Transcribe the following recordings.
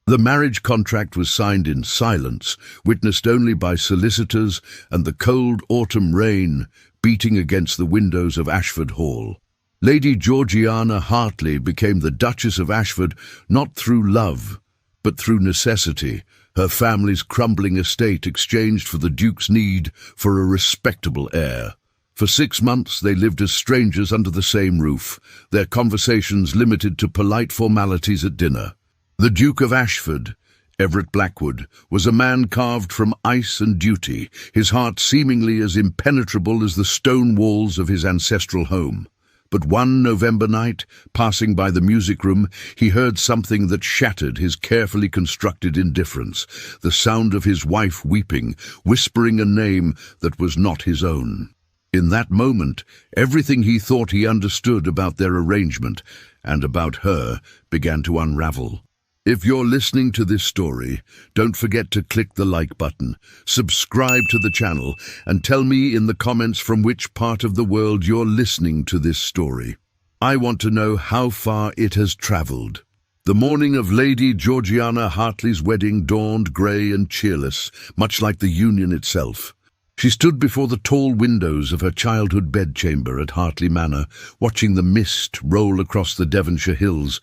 The marriage contract was signed in silence, witnessed only by solicitors and the cold autumn rain beating against the windows of Ashford Hall. Lady Georgiana Hartley became the Duchess of Ashford not through love, but through necessity, her family's crumbling estate exchanged for the Duke's need for a respectable heir. For 6 months they lived as strangers under the same roof, their conversations limited to polite formalities at dinner. The Duke of Ashford, Everett Blackwood, was a man carved from ice and duty, his heart seemingly as impenetrable as the stone walls of his ancestral home. But one November night, passing by the music room, he heard something that shattered his carefully constructed indifference, the sound of his wife weeping, whispering a name that was not his own. In that moment, everything he thought he understood about their arrangement and about her began to unravel. If you're listening to this story, don't forget to click the like button, subscribe to the channel, and tell me in the comments from which part of the world you're listening to this story. I want to know how far it has traveled. The morning of Lady Georgiana Hartley's wedding dawned grey and cheerless, much like the union itself. She stood before the tall windows of her childhood bedchamber at Hartley Manor, watching the mist roll across the Devonshire hills,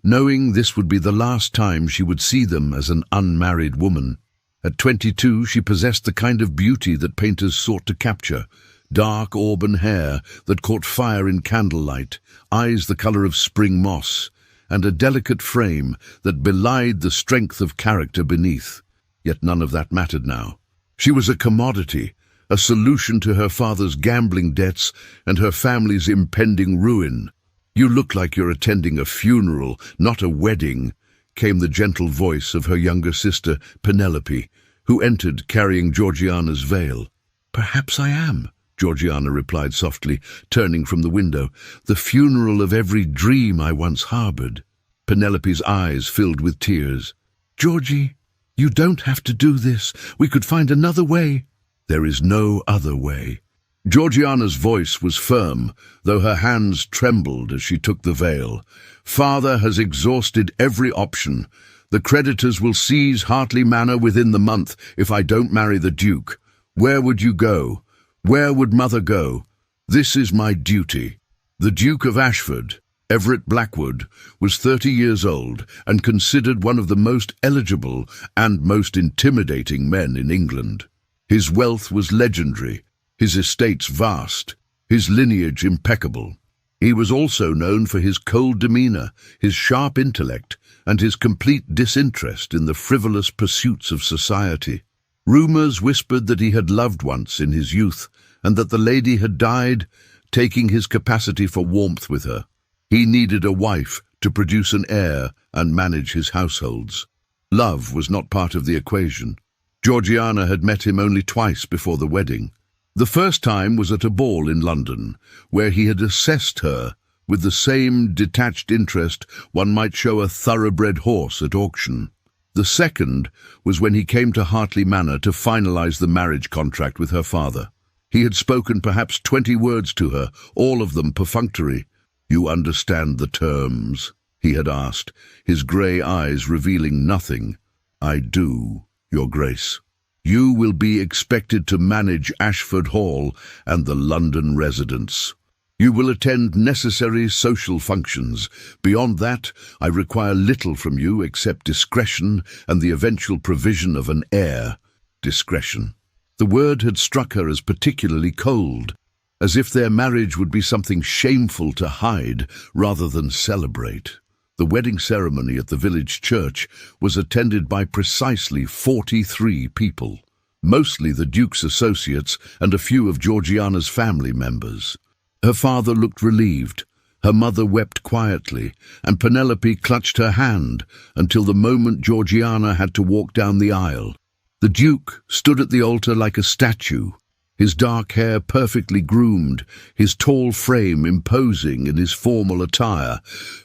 knowing this would be the last time she would see them as an unmarried woman. At 22, she possessed the kind of beauty that painters sought to capture: dark auburn hair that caught fire in candlelight, eyes the colour of spring moss, and a delicate frame that belied the strength of character beneath. Yet none of that mattered now. She was a commodity, a solution to her father's gambling debts and her family's impending ruin. "You look like you're attending a funeral, not a wedding," came the gentle voice of her younger sister, Penelope, who entered carrying Georgiana's veil. "Perhaps I am," Georgiana replied softly, turning from the window. "The funeral of every dream I once harbored." Penelope's eyes filled with tears. "Georgie, you don't have to do this. We could find another way." "There is no other way." Georgiana's voice was firm, though her hands trembled as she took the veil. "Father has exhausted every option. The creditors will seize Hartley Manor within the month if I don't marry the Duke. Where would you go? Where would Mother go? This is my duty." The Duke of Ashford, Everett Blackwood, was 30 years old and considered one of the most eligible and most intimidating men in England. His wealth was legendary, his estates vast, his lineage impeccable. He was also known for his cold demeanour, his sharp intellect, and his complete disinterest in the frivolous pursuits of society. Rumours whispered that he had loved once in his youth, and that the lady had died, taking his capacity for warmth with her. He needed a wife to produce an heir and manage his households. Love was not part of the equation. Georgiana had met him only twice before the wedding. The first time was at a ball in London, where he had assessed her with the same detached interest one might show a thoroughbred horse at auction. The second was when he came to Hartley Manor to finalize the marriage contract with her father. He had spoken perhaps 20 words to her, all of them perfunctory. "You understand the terms?" he had asked, his grey eyes revealing nothing. "I do, Your Grace. You will be expected to manage Ashford Hall and the London residence. You will attend necessary social functions. Beyond that, I require little from you except discretion and the eventual provision of an heir." Discretion. The word had struck her as particularly cold, as if their marriage would be something shameful to hide rather than celebrate. The wedding ceremony at the village church was attended by precisely 43 people, mostly the Duke's associates and a few of Georgiana's family members. Her father looked relieved, her mother wept quietly, and Penelope clutched her hand until the moment Georgiana had to walk down the aisle. The Duke stood at the altar like a statue, his dark hair perfectly groomed, his tall frame imposing in his formal attire.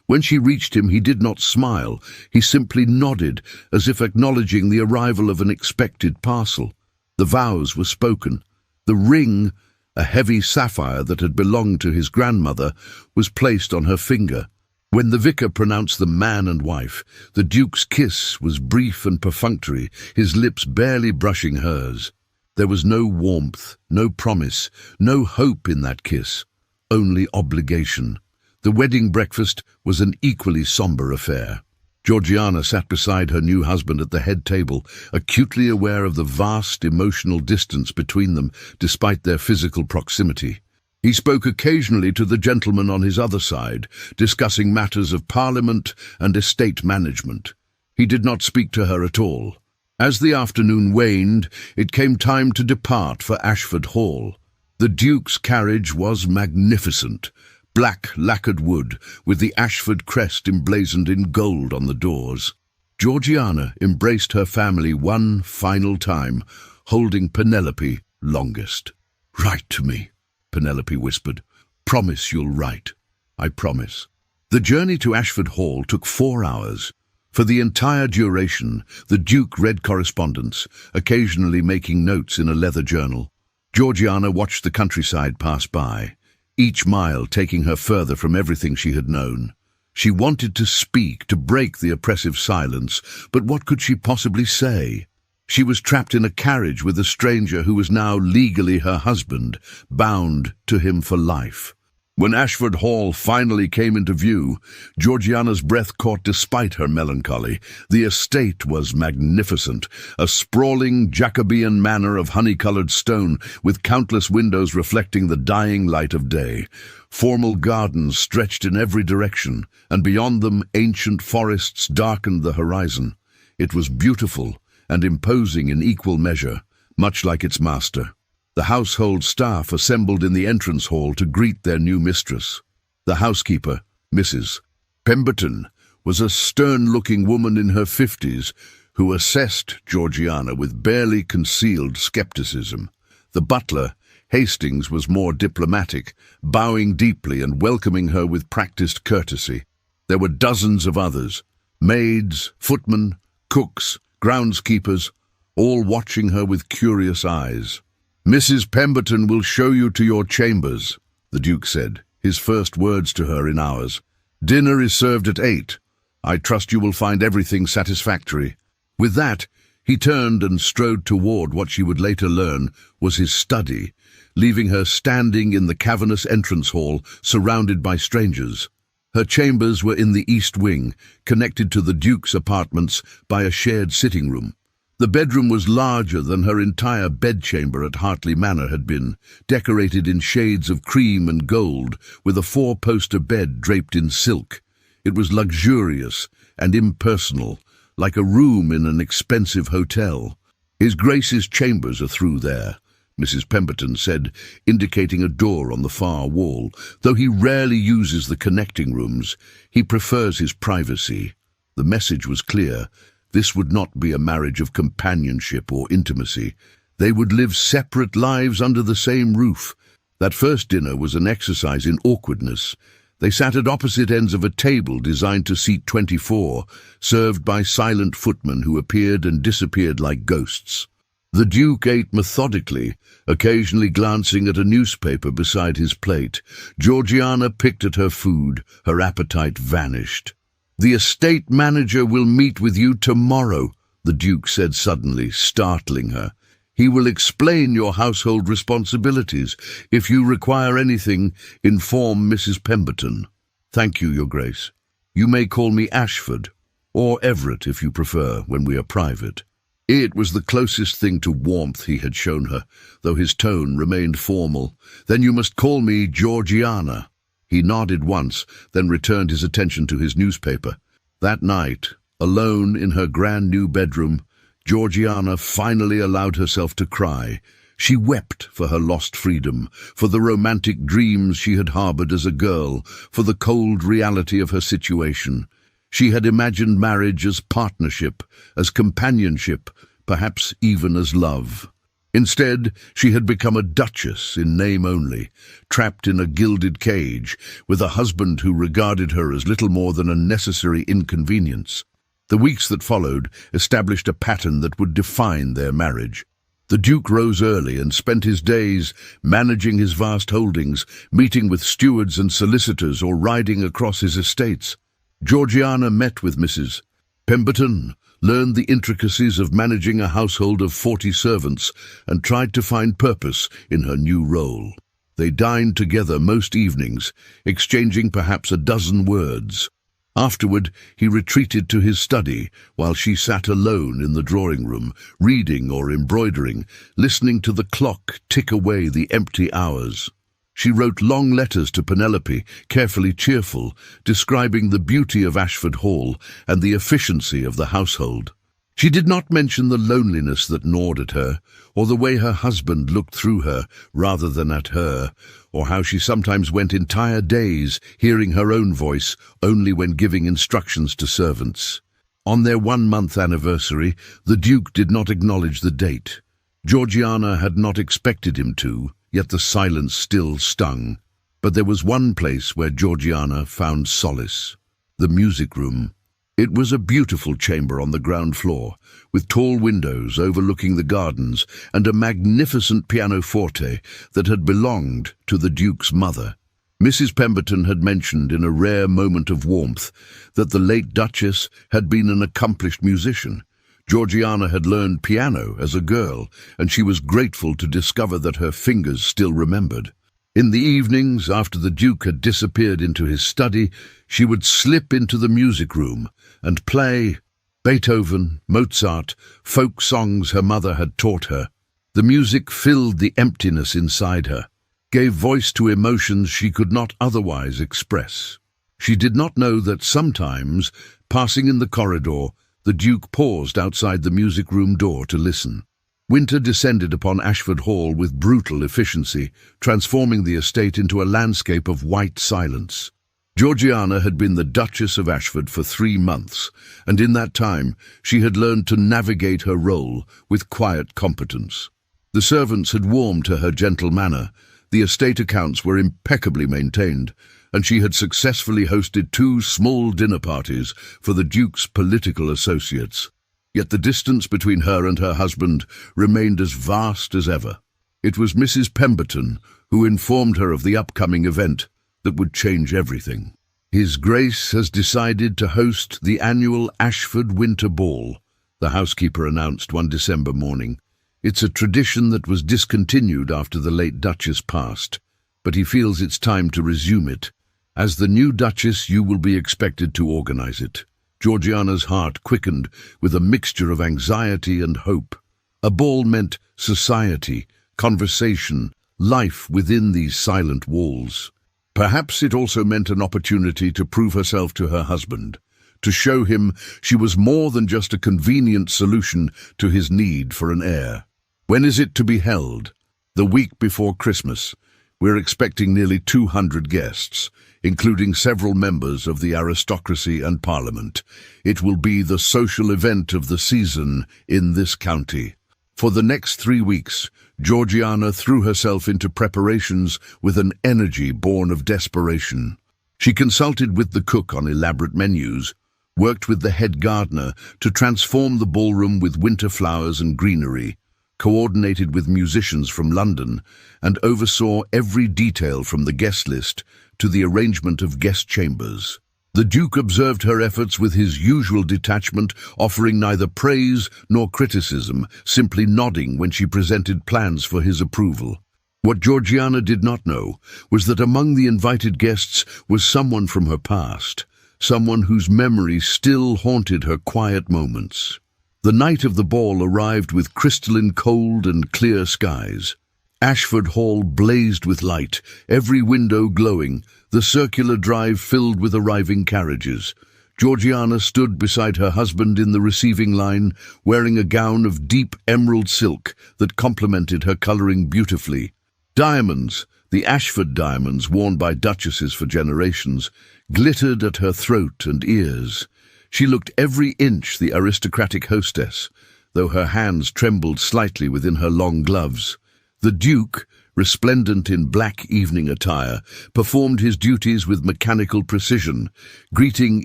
When she reached him, he did not smile. He simply nodded, as if acknowledging the arrival of an expected parcel. The vows were spoken. The ring, a heavy sapphire that had belonged to his grandmother, was placed on her finger. When the vicar pronounced them man and wife, the Duke's kiss was brief and perfunctory, his lips barely brushing hers. There was no warmth, no promise, no hope in that kiss, only obligation. The wedding breakfast was an equally somber affair. Georgiana sat beside her new husband at the head table, acutely aware of the vast emotional distance between them despite their physical proximity. He spoke occasionally to the gentleman on his other side, discussing matters of parliament and estate management. He did not speak to her at all. As the afternoon waned, it came time to depart for Ashford Hall. The Duke's carriage was magnificent, black lacquered wood, with the Ashford crest emblazoned in gold on the doors. Georgiana embraced her family one final time, holding Penelope longest. "Write to me," Penelope whispered. "Promise you'll write." "I promise." The journey to Ashford Hall took 4 hours. For the entire duration, the Duke read correspondence, occasionally making notes in a leather journal. Georgiana watched the countryside pass by, each mile taking her further from everything she had known. She wanted to speak, to break the oppressive silence, but what could she possibly say? She was trapped in a carriage with a stranger who was now legally her husband, bound to him for life. When Ashford Hall finally came into view, Georgiana's breath caught despite her melancholy. The estate was magnificent, a sprawling Jacobean manor of honey-coloured stone with countless windows reflecting the dying light of day. Formal gardens stretched in every direction, and beyond them ancient forests darkened the horizon. It was beautiful and imposing in equal measure, much like its master. The household staff assembled in the entrance hall to greet their new mistress. The housekeeper, Mrs. Pemberton, was a stern-looking woman in her 50s who assessed Georgiana with barely concealed skepticism. The butler, Hastings, was more diplomatic, bowing deeply and welcoming her with practiced courtesy. There were dozens of others, maids, footmen, cooks, groundskeepers, all watching her with curious eyes. "Mrs. Pemberton will show you to your chambers," the Duke said, his first words to her in hours. "Dinner is served at 8. I trust you will find everything satisfactory." With that, he turned and strode toward what she would later learn was his study, leaving her standing in the cavernous entrance hall, surrounded by strangers. Her chambers were in the east wing, connected to the Duke's apartments by a shared sitting room. The bedroom was larger than her entire bedchamber at Hartley Manor had been, decorated in shades of cream and gold, with a 4-poster bed draped in silk. It was luxurious and impersonal, like a room in an expensive hotel. "His Grace's chambers are through there," Mrs. Pemberton said, indicating a door on the far wall. "Though he rarely uses the connecting rooms, he prefers his privacy." The message was clear. This would not be a marriage of companionship or intimacy. They would live separate lives under the same roof. That first dinner was an exercise in awkwardness. They sat at opposite ends of a table designed to seat 24, served by silent footmen who appeared and disappeared like ghosts. The Duke ate methodically, occasionally glancing at a newspaper beside his plate. Georgiana picked at her food. Her appetite vanished. "The estate manager will meet with you tomorrow," the Duke said suddenly, startling her. "He will explain your household responsibilities. If you require anything, inform Mrs. Pemberton." "Thank you, Your Grace. You may call me Ashford, or Everett if you prefer, when we are private." It was the closest thing to warmth he had shown her, though his tone remained formal. "Then you must call me Georgiana." He nodded once, then returned his attention to his newspaper. That night, alone in her grand new bedroom, Georgiana finally allowed herself to cry. She wept for her lost freedom, for the romantic dreams she had harbored as a girl, for the cold reality of her situation. She had imagined marriage as partnership, as companionship, perhaps even as love. Instead, she had become a duchess in name only, trapped in a gilded cage, with a husband who regarded her as little more than a necessary inconvenience. The weeks that followed established a pattern that would define their marriage. The Duke rose early and spent his days managing his vast holdings, meeting with stewards and solicitors or riding across his estates. Georgiana met with Mrs. Pemberton, learned the intricacies of managing a household of 40 servants, and tried to find purpose in her new role. They dined together most evenings, exchanging perhaps a dozen words. Afterward, he retreated to his study, while she sat alone in the drawing-room, reading or embroidering, listening to the clock tick away the empty hours. She wrote long letters to Penelope, carefully cheerful, describing the beauty of Ashford Hall and the efficiency of the household. She did not mention the loneliness that gnawed at her, or the way her husband looked through her rather than at her, or how she sometimes went entire days hearing her own voice only when giving instructions to servants. On their 1-month anniversary, the Duke did not acknowledge the date. Georgiana had not expected him to, yet the silence still stung. But there was one place where Georgiana found solace: the music room. It was a beautiful chamber on the ground floor, with tall windows overlooking the gardens and a magnificent pianoforte that had belonged to the Duke's mother. Mrs. Pemberton had mentioned in a rare moment of warmth that the late Duchess had been an accomplished musician. Georgiana had learned piano as a girl, and she was grateful to discover that her fingers still remembered. In the evenings, after the Duke had disappeared into his study, she would slip into the music room and play Beethoven, Mozart, folk songs her mother had taught her. The music filled the emptiness inside her, gave voice to emotions she could not otherwise express. She did not know that sometimes, passing in the corridor, the Duke paused outside the music room door to listen. Winter descended upon Ashford Hall with brutal efficiency, transforming the estate into a landscape of white silence. Georgiana had been the Duchess of Ashford for 3 months, and in that time she had learned to navigate her role with quiet competence. The servants had warmed to her gentle manner, the estate accounts were impeccably maintained, and she had successfully hosted 2 small dinner parties for the Duke's political associates. Yet the distance between her and her husband remained as vast as ever. It was Mrs. Pemberton who informed her of the upcoming event that would change everything. His Grace has decided to host the annual Ashford Winter Ball, the housekeeper announced one December morning. It's a tradition that was discontinued after the late Duchess passed, but he feels it's time to resume it. As the new Duchess, you will be expected to organize it. Georgiana's heart quickened with a mixture of anxiety and hope. A ball meant society, conversation, life within these silent walls. Perhaps it also meant an opportunity to prove herself to her husband, to show him she was more than just a convenient solution to his need for an heir. When is it to be held? The week before Christmas. We're expecting nearly 200 guests, including several members of the aristocracy and Parliament. It will be the social event of the season in this county. For the next 3 weeks, Georgiana threw herself into preparations with an energy born of desperation. She consulted with the cook on elaborate menus, worked with the head gardener to transform the ballroom with winter flowers and greenery, coordinated with musicians from London, and oversaw every detail from the guest list to the arrangement of guest chambers. The Duke observed her efforts with his usual detachment, offering neither praise nor criticism, simply nodding when she presented plans for his approval. What Georgiana did not know was that among the invited guests was someone from her past, someone whose memory still haunted her quiet moments. The night of the ball arrived with crystalline cold and clear skies. Ashford Hall blazed with light, every window glowing, the circular drive filled with arriving carriages. Georgiana stood beside her husband in the receiving line, wearing a gown of deep emerald silk that complemented her colouring beautifully. Diamonds, the Ashford diamonds worn by duchesses for generations, glittered at her throat and ears. She looked every inch the aristocratic hostess, though her hands trembled slightly within her long gloves. The Duke, resplendent in black evening attire, performed his duties with mechanical precision, greeting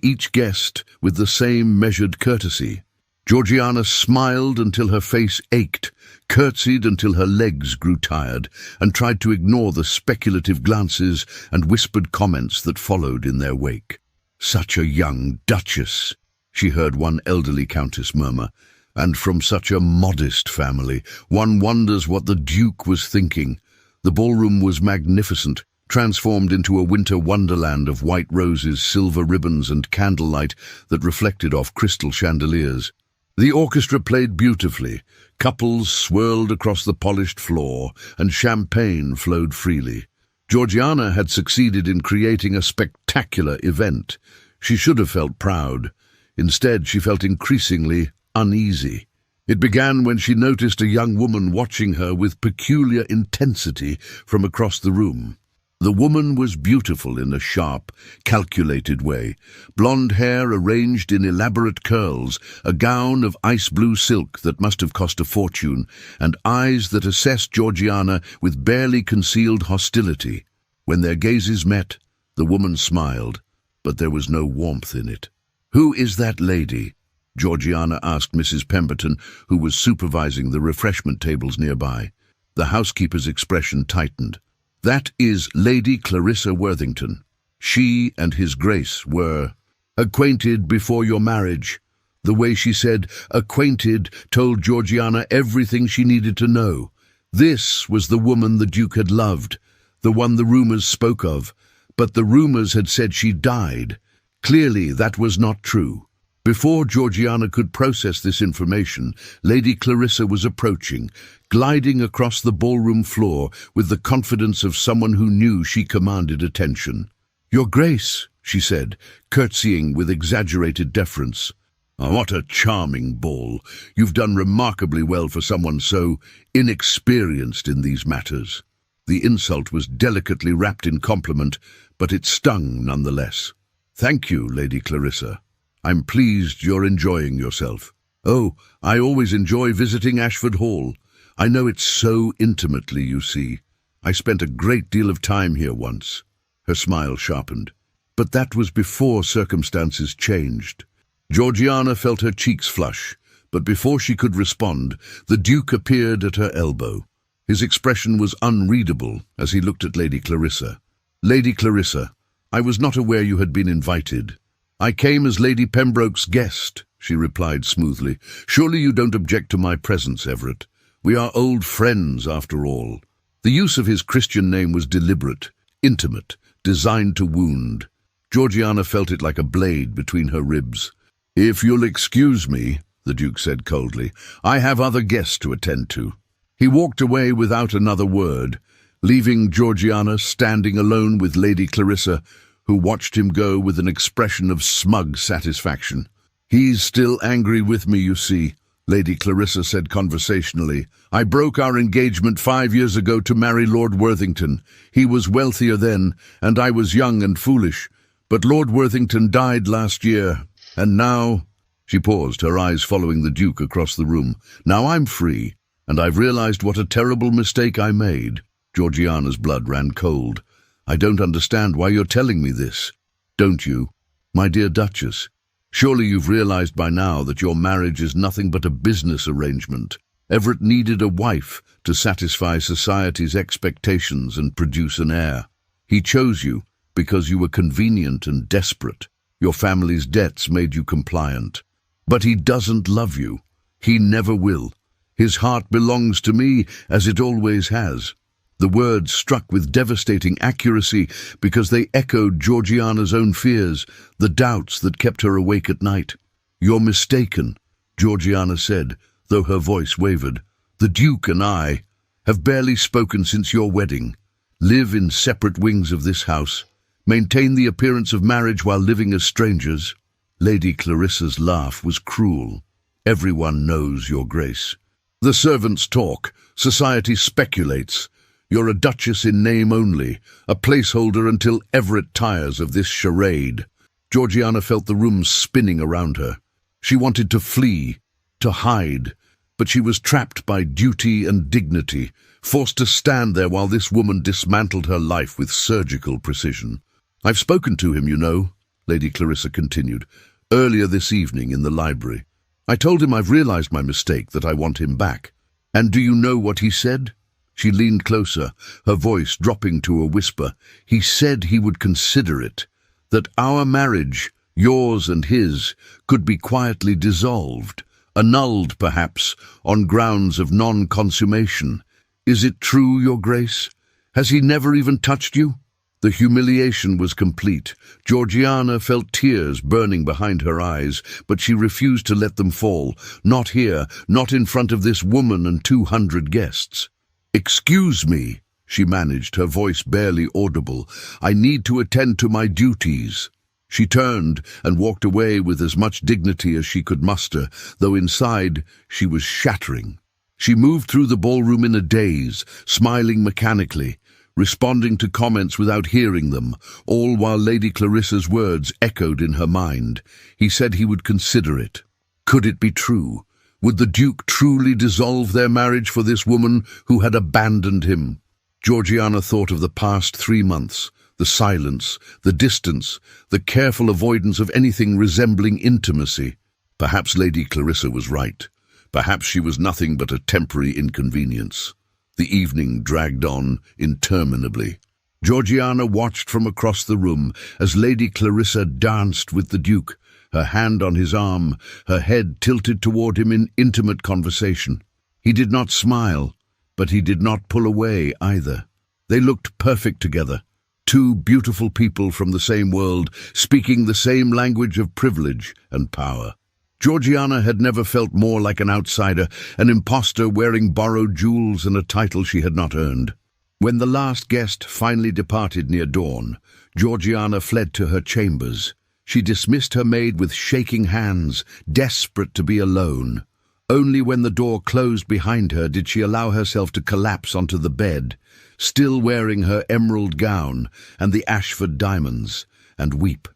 each guest with the same measured courtesy. Georgiana smiled until her face ached, curtsied until her legs grew tired, and tried to ignore the speculative glances and whispered comments that followed in their wake. Such a young duchess, she heard one elderly countess murmur, and from such a modest family. One wonders what the Duke was thinking. The ballroom was magnificent, transformed into a winter wonderland of white roses, silver ribbons and candlelight that reflected off crystal chandeliers. The orchestra played beautifully, couples swirled across the polished floor, and champagne flowed freely. Georgiana had succeeded in creating a spectacular event. She should have felt proud. Instead, she felt increasingly uneasy. It began when she noticed a young woman watching her with peculiar intensity from across the room. The woman was beautiful in a sharp, calculated way. Blonde hair arranged in elaborate curls, a gown of ice-blue silk that must have cost a fortune, and eyes that assessed Georgiana with barely concealed hostility. When their gazes met, the woman smiled, but there was no warmth in it. "Who is that lady?" Georgiana asked Mrs. Pemberton, who was supervising the refreshment tables nearby. The housekeeper's expression tightened. "That is Lady Clarissa Worthington. She and His Grace were acquainted before your marriage." The way she said "acquainted" told Georgiana everything she needed to know. This was the woman the Duke had loved, the one the rumors spoke of, but the rumors had said she died. Clearly that was not true. Before Georgiana could process this information, Lady Clarissa was approaching, gliding across the ballroom floor with the confidence of someone who knew she commanded attention. "Your Grace," she said, curtsying with exaggerated deference. "Oh, what a charming ball. You've done remarkably well for someone so inexperienced in these matters." The insult was delicately wrapped in compliment, but it stung nonetheless. "Thank you, Lady Clarissa. I'm pleased you're enjoying yourself." "Oh, I always enjoy visiting Ashford Hall. I know it so intimately, you see. I spent a great deal of time here once." Her smile sharpened. But that was before circumstances changed. Georgiana felt her cheeks flush, but before she could respond, the Duke appeared at her elbow. His expression was unreadable as he looked at Lady Clarissa. "Lady Clarissa, I was not aware you had been invited." "I came as Lady Pembroke's guest," she replied smoothly. "Surely you don't object to my presence, Everett. We are old friends, after all." The use of his Christian name was deliberate, intimate, designed to wound. Georgiana felt it like a blade between her ribs. "If you'll excuse me," the Duke said coldly, "I have other guests to attend to." He walked away without another word, leaving Georgiana standing alone with Lady Clarissa, who watched him go with an expression of smug satisfaction. "He's still angry with me, you see," Lady Clarissa said conversationally. "I broke our engagement 5 years ago to marry Lord Worthington. He was wealthier then, and I was young and foolish. But Lord Worthington died last year, and now—" She paused, her eyes following the Duke across the room. "Now I'm free, and I've realized what a terrible mistake I made." Georgiana's blood ran cold. "I don't understand why you're telling me this." "Don't you? My dear Duchess, surely you've realized by now that your marriage is nothing but a business arrangement. Everett needed a wife to satisfy society's expectations and produce an heir. He chose you because you were convenient and desperate. Your family's debts made you compliant. But he doesn't love you. He never will. His heart belongs to me, as it always has." The words struck with devastating accuracy because they echoed Georgiana's own fears, the doubts that kept her awake at night. "You're mistaken," Georgiana said, though her voice wavered. "The Duke and I have barely spoken since your wedding. Live in separate wings of this house. Maintain the appearance of marriage while living as strangers." Lady Clarissa's laugh was cruel. "Everyone knows, Your Grace. The servants talk. Society speculates. You're a duchess in name only, a placeholder until Everett tires of this charade." Georgiana felt the room spinning around her. She wanted to flee, to hide, but she was trapped by duty and dignity, forced to stand there while this woman dismantled her life with surgical precision. "I've spoken to him, you know," Lady Clarissa continued, "earlier this evening in the library. I told him I've realized my mistake, that I want him back. And do you know what he said?" She leaned closer, her voice dropping to a whisper. "He said he would consider it, that our marriage yours and his, could be quietly dissolved, annulled perhaps, on grounds of non-consummation. Is it true, your grace? Has he never even touched you? The humiliation was complete. Georgiana felt tears burning behind her eyes, but she refused to let them fall. Not here, not in front of this woman and 200 guests. "Excuse me," she managed, her voice barely audible. "I need to attend to my duties." She turned and walked away with as much dignity as she could muster, though inside she was shattering. She moved through the ballroom in a daze, smiling mechanically, responding to comments without hearing them, all while Lady Clarissa's words echoed in her mind. He said he would consider it. Could it be true? Would the Duke truly dissolve their marriage for this woman who had abandoned him? Georgiana thought of the past 3 months, the silence, the distance, the careful avoidance of anything resembling intimacy. Perhaps Lady Clarissa was right. Perhaps she was nothing but a temporary inconvenience. The evening dragged on interminably. Georgiana watched from across the room as Lady Clarissa danced with the Duke, her hand on his arm, her head tilted toward him in intimate conversation. He did not smile, but he did not pull away either. They looked perfect together, two beautiful people from the same world, speaking the same language of privilege and power. Georgiana had never felt more like an outsider, an impostor wearing borrowed jewels and a title she had not earned. When the last guest finally departed near dawn, Georgiana fled to her chambers. She dismissed her maid with shaking hands, desperate to be alone. Only when the door closed behind her did she allow herself to collapse onto the bed, still wearing her emerald gown and the Ashford diamonds, and weep.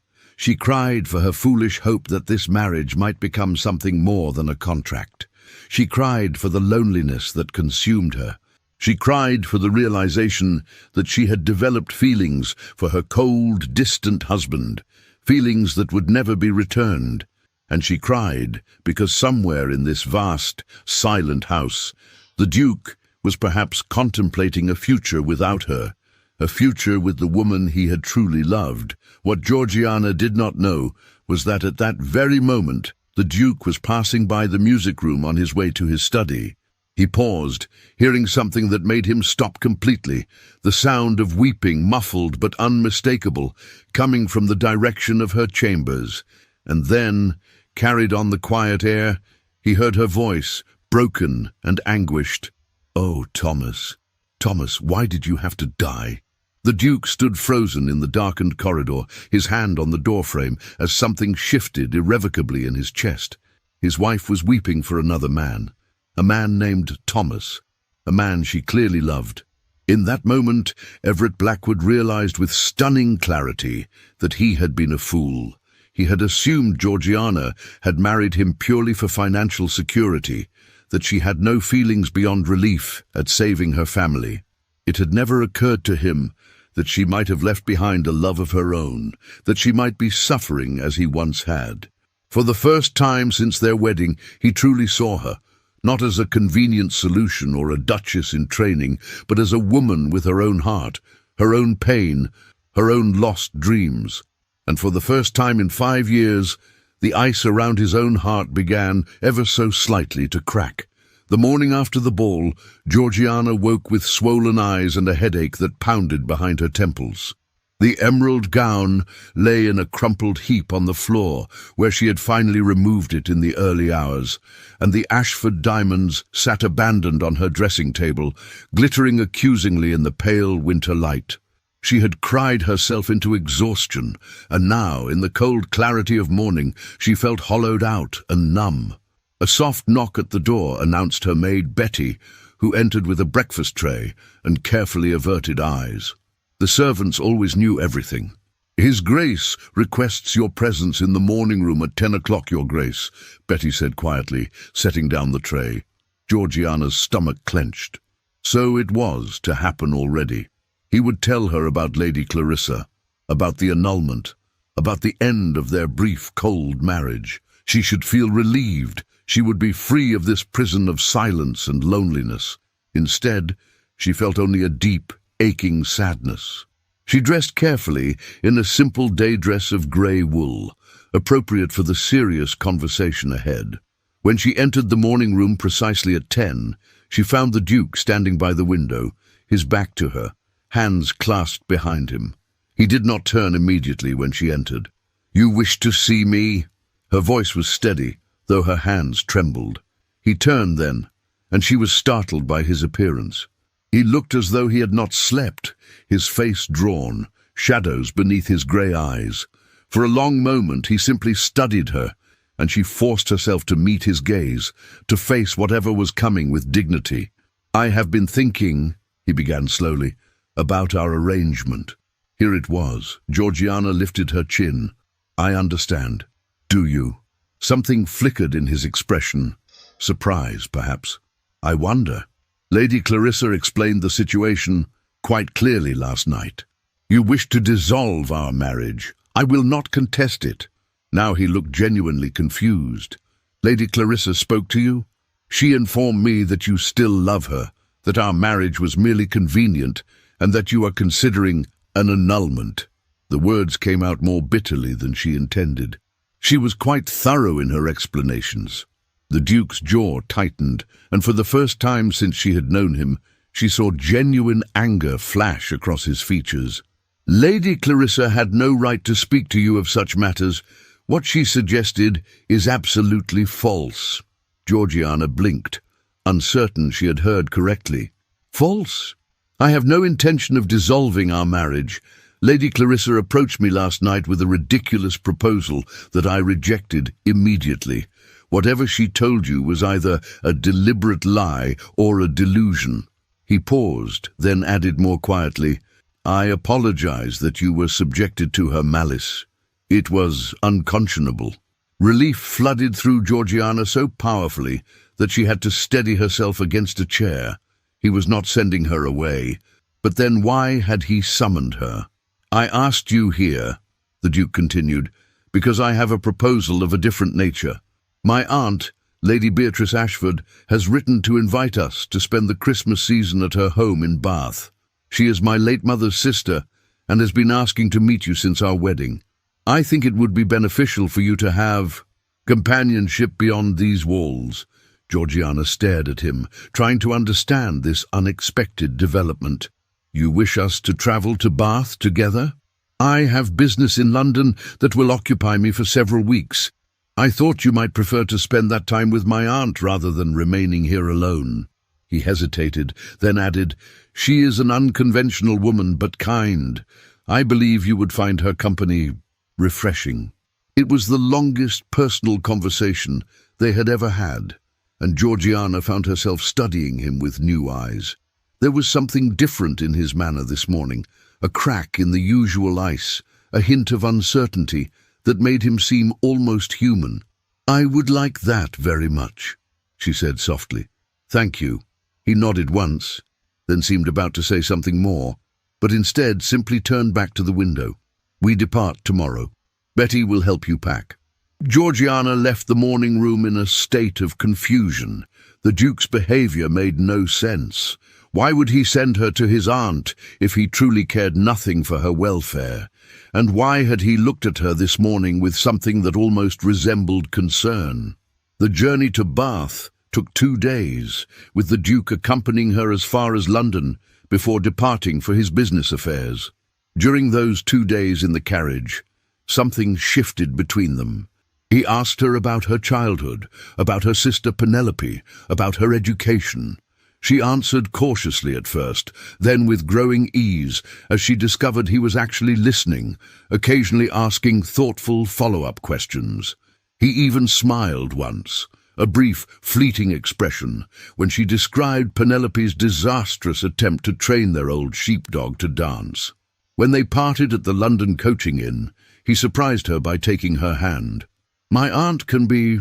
She cried for her foolish hope that this marriage might become something more than a contract. She cried for the loneliness that consumed her. She cried for the realization that she had developed feelings for her cold, distant husband, feelings that would never be returned. And she cried because somewhere in this vast, silent house, the Duke was perhaps contemplating a future without her, a future with the woman he had truly loved. What Georgiana did not know was that at that very moment the Duke was passing by the music room on his way to his study. He paused, hearing something that made him stop completely, the sound of weeping, muffled but unmistakable, coming from the direction of her chambers. And then, carried on the quiet air, he heard her voice, broken and anguished. "Oh, Thomas, Thomas, why did you have to die?" The Duke stood frozen in the darkened corridor, his hand on the doorframe, as something shifted irrevocably in his chest. His wife was weeping for another man, a man named Thomas, a man she clearly loved. In that moment, Everett Blackwood realized with stunning clarity that he had been a fool. He had assumed Georgiana had married him purely for financial security, that she had no feelings beyond relief at saving her family. It had never occurred to him that she might have left behind a love of her own, that she might be suffering as he once had. For the first time since their wedding, he truly saw her, not as a convenient solution or a duchess in training, but as a woman with her own heart, her own pain, her own lost dreams. And for the first time in 5 years, the ice around his own heart began, ever so slightly, to crack. The morning after the ball, Georgiana woke with swollen eyes and a headache that pounded behind her temples. The emerald gown lay in a crumpled heap on the floor, where she had finally removed it in the early hours, and the Ashford diamonds sat abandoned on her dressing table, glittering accusingly in the pale winter light. She had cried herself into exhaustion, and now, in the cold clarity of morning, she felt hollowed out and numb. A soft knock at the door announced her maid Betty, who entered with a breakfast tray and carefully averted eyes. The servants always knew everything. "His Grace requests your presence in the morning room at 10 o'clock, Your Grace," Betty said quietly, setting down the tray. Georgiana's stomach clenched. So it was to happen already. He would tell her about Lady Clarissa, about the annulment, about the end of their brief, cold marriage. She should feel relieved. She would be free of this prison of silence and loneliness. Instead, she felt only a deep, aching sadness. She dressed carefully in a simple day dress of grey wool, appropriate for the serious conversation ahead. When she entered the morning room precisely at 10, she found the Duke standing by the window, his back to her, hands clasped behind him. He did not turn immediately when she entered. "You wish to see me?" Her voice was steady, though her hands trembled. He turned then, and she was startled by his appearance. He looked as though he had not slept, his face drawn, shadows beneath his grey eyes. For a long moment he simply studied her, and she forced herself to meet his gaze, to face whatever was coming with dignity. "I have been thinking," he began slowly, "about our arrangement." Here it was. Georgiana lifted her chin. "I understand. Do you?" Something flickered in his expression. Surprise, perhaps. "I wonder." Lady Clarissa explained the situation quite clearly last night. "You wish to dissolve our marriage. I will not contest it." Now he looked genuinely confused. "Lady Clarissa spoke to you? She informed me that you still love her, that our marriage was merely convenient, and that you are considering an annulment." The words came out more bitterly than she intended. She was quite thorough in her explanations. The Duke's jaw tightened, and for the first time since she had known him, she saw genuine anger flash across his features. "Lady Clarissa had no right to speak to you of such matters. What she suggested is absolutely false." Georgiana blinked, uncertain she had heard correctly. "False? I have no intention of dissolving our marriage. Lady Clarissa approached me last night with a ridiculous proposal that I rejected immediately. Whatever she told you was either a deliberate lie or a delusion." He paused, then added more quietly, "I apologize that you were subjected to her malice. It was unconscionable." Relief flooded through Georgiana so powerfully that she had to steady herself against a chair. He was not sending her away. But then why had he summoned her? "I asked you here," the Duke continued, "because I have a proposal of a different nature. My aunt, Lady Beatrice Ashford, has written to invite us to spend the Christmas season at her home in Bath. She is my late mother's sister and has been asking to meet you since our wedding. I think it would be beneficial for you to have companionship beyond these walls." Georgiana stared at him, trying to understand this unexpected development. "You wish us to travel to Bath together?" "I have business in London that will occupy me for several weeks. I thought you might prefer to spend that time with my aunt rather than remaining here alone." He hesitated, then added, "She is an unconventional woman, but kind. I believe you would find her company refreshing." It was the longest personal conversation they had ever had, and Georgiana found herself studying him with new eyes. There was something different in his manner this morning, a crack in the usual ice, a hint of uncertainty that made him seem almost human. "I would like that very much," she said softly. "Thank you." He nodded once, then seemed about to say something more, but instead simply turned back to the window. "We depart tomorrow. Betty will help you pack." Georgiana left the morning room in a state of confusion. The Duke's behaviour made no sense. Why would he send her to his aunt if he truly cared nothing for her welfare? And why had he looked at her this morning with something that almost resembled concern? The journey to Bath took 2 days, with the Duke accompanying her as far as London before departing for his business affairs. During those 2 days in the carriage, something shifted between them. He asked her about her childhood, about her sister Penelope, about her education. She answered cautiously at first, then with growing ease as she discovered he was actually listening, occasionally asking thoughtful follow-up questions. He even smiled once, a brief, fleeting expression, when she described Penelope's disastrous attempt to train their old sheepdog to dance. When they parted at the London coaching inn, he surprised her by taking her hand. "My aunt can be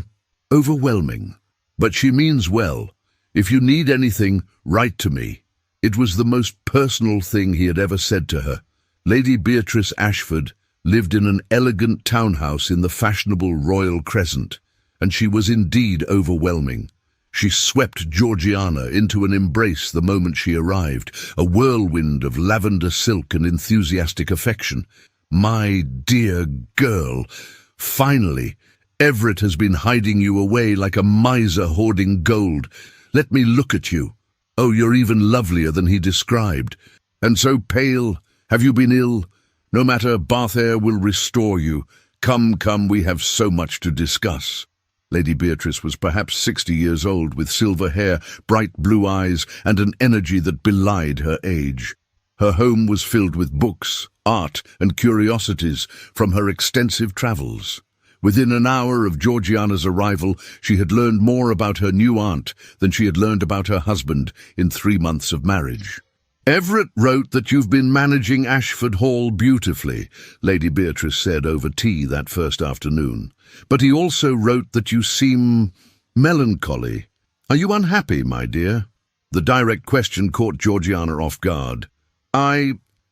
overwhelming, but she means well. If you need anything, write to me." It was the most personal thing he had ever said to her. Lady Beatrice Ashford lived in an elegant townhouse in the fashionable Royal Crescent, and she was indeed overwhelming. She swept Georgiana into an embrace the moment she arrived, a whirlwind of lavender silk and enthusiastic affection. "My dear girl, finally, Everett has been hiding you away like a miser hoarding gold. Let me look at you. Oh, you're even lovelier than he described. And so pale. Have you been ill? No matter, bath air will restore you. Come, come, we have so much to discuss." Lady Beatrice was perhaps 60 years old, with silver hair, bright blue eyes, and an energy that belied her age. Her home was filled with books, art, and curiosities from her extensive travels. Within an hour of Georgiana's arrival, she had learned more about her new aunt than she had learned about her husband in 3 months of marriage. "Everett wrote that you've been managing Ashford Hall beautifully," Lady Beatrice said over tea that first afternoon. "But he also wrote that you seem melancholy. Are you unhappy, my dear?" The direct question caught Georgiana off guard.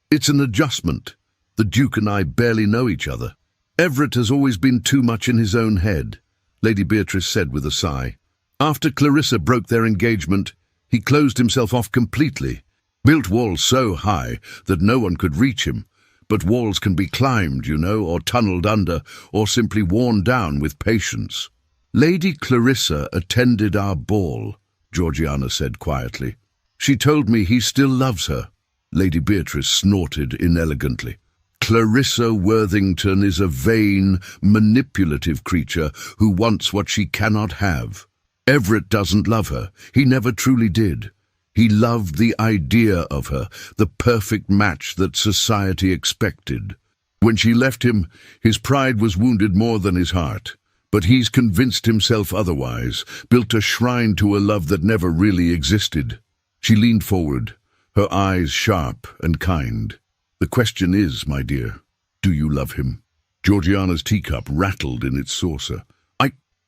It's an adjustment. The Duke and I barely know each other. Everett has always been too much in his own head," Lady Beatrice said with a sigh. "After Clarissa broke their engagement, he closed himself off completely. Built walls so high that no one could reach him. But walls can be climbed, you know, or tunnelled under, or simply worn down with patience." "Lady Clarissa attended our ball," Georgiana said quietly. "She told me he still loves her." Lady Beatrice snorted inelegantly. "Clarissa Worthington is a vain, manipulative creature who wants what she cannot have. Everett doesn't love her. He never truly did. He loved the idea of her, the perfect match that society expected. When she left him, his pride was wounded more than his heart. But he's convinced himself otherwise, built a shrine to a love that never really existed." She leaned forward, her eyes sharp and kind. "The question is, my dear, do you love him?" Georgiana's teacup rattled in its saucer.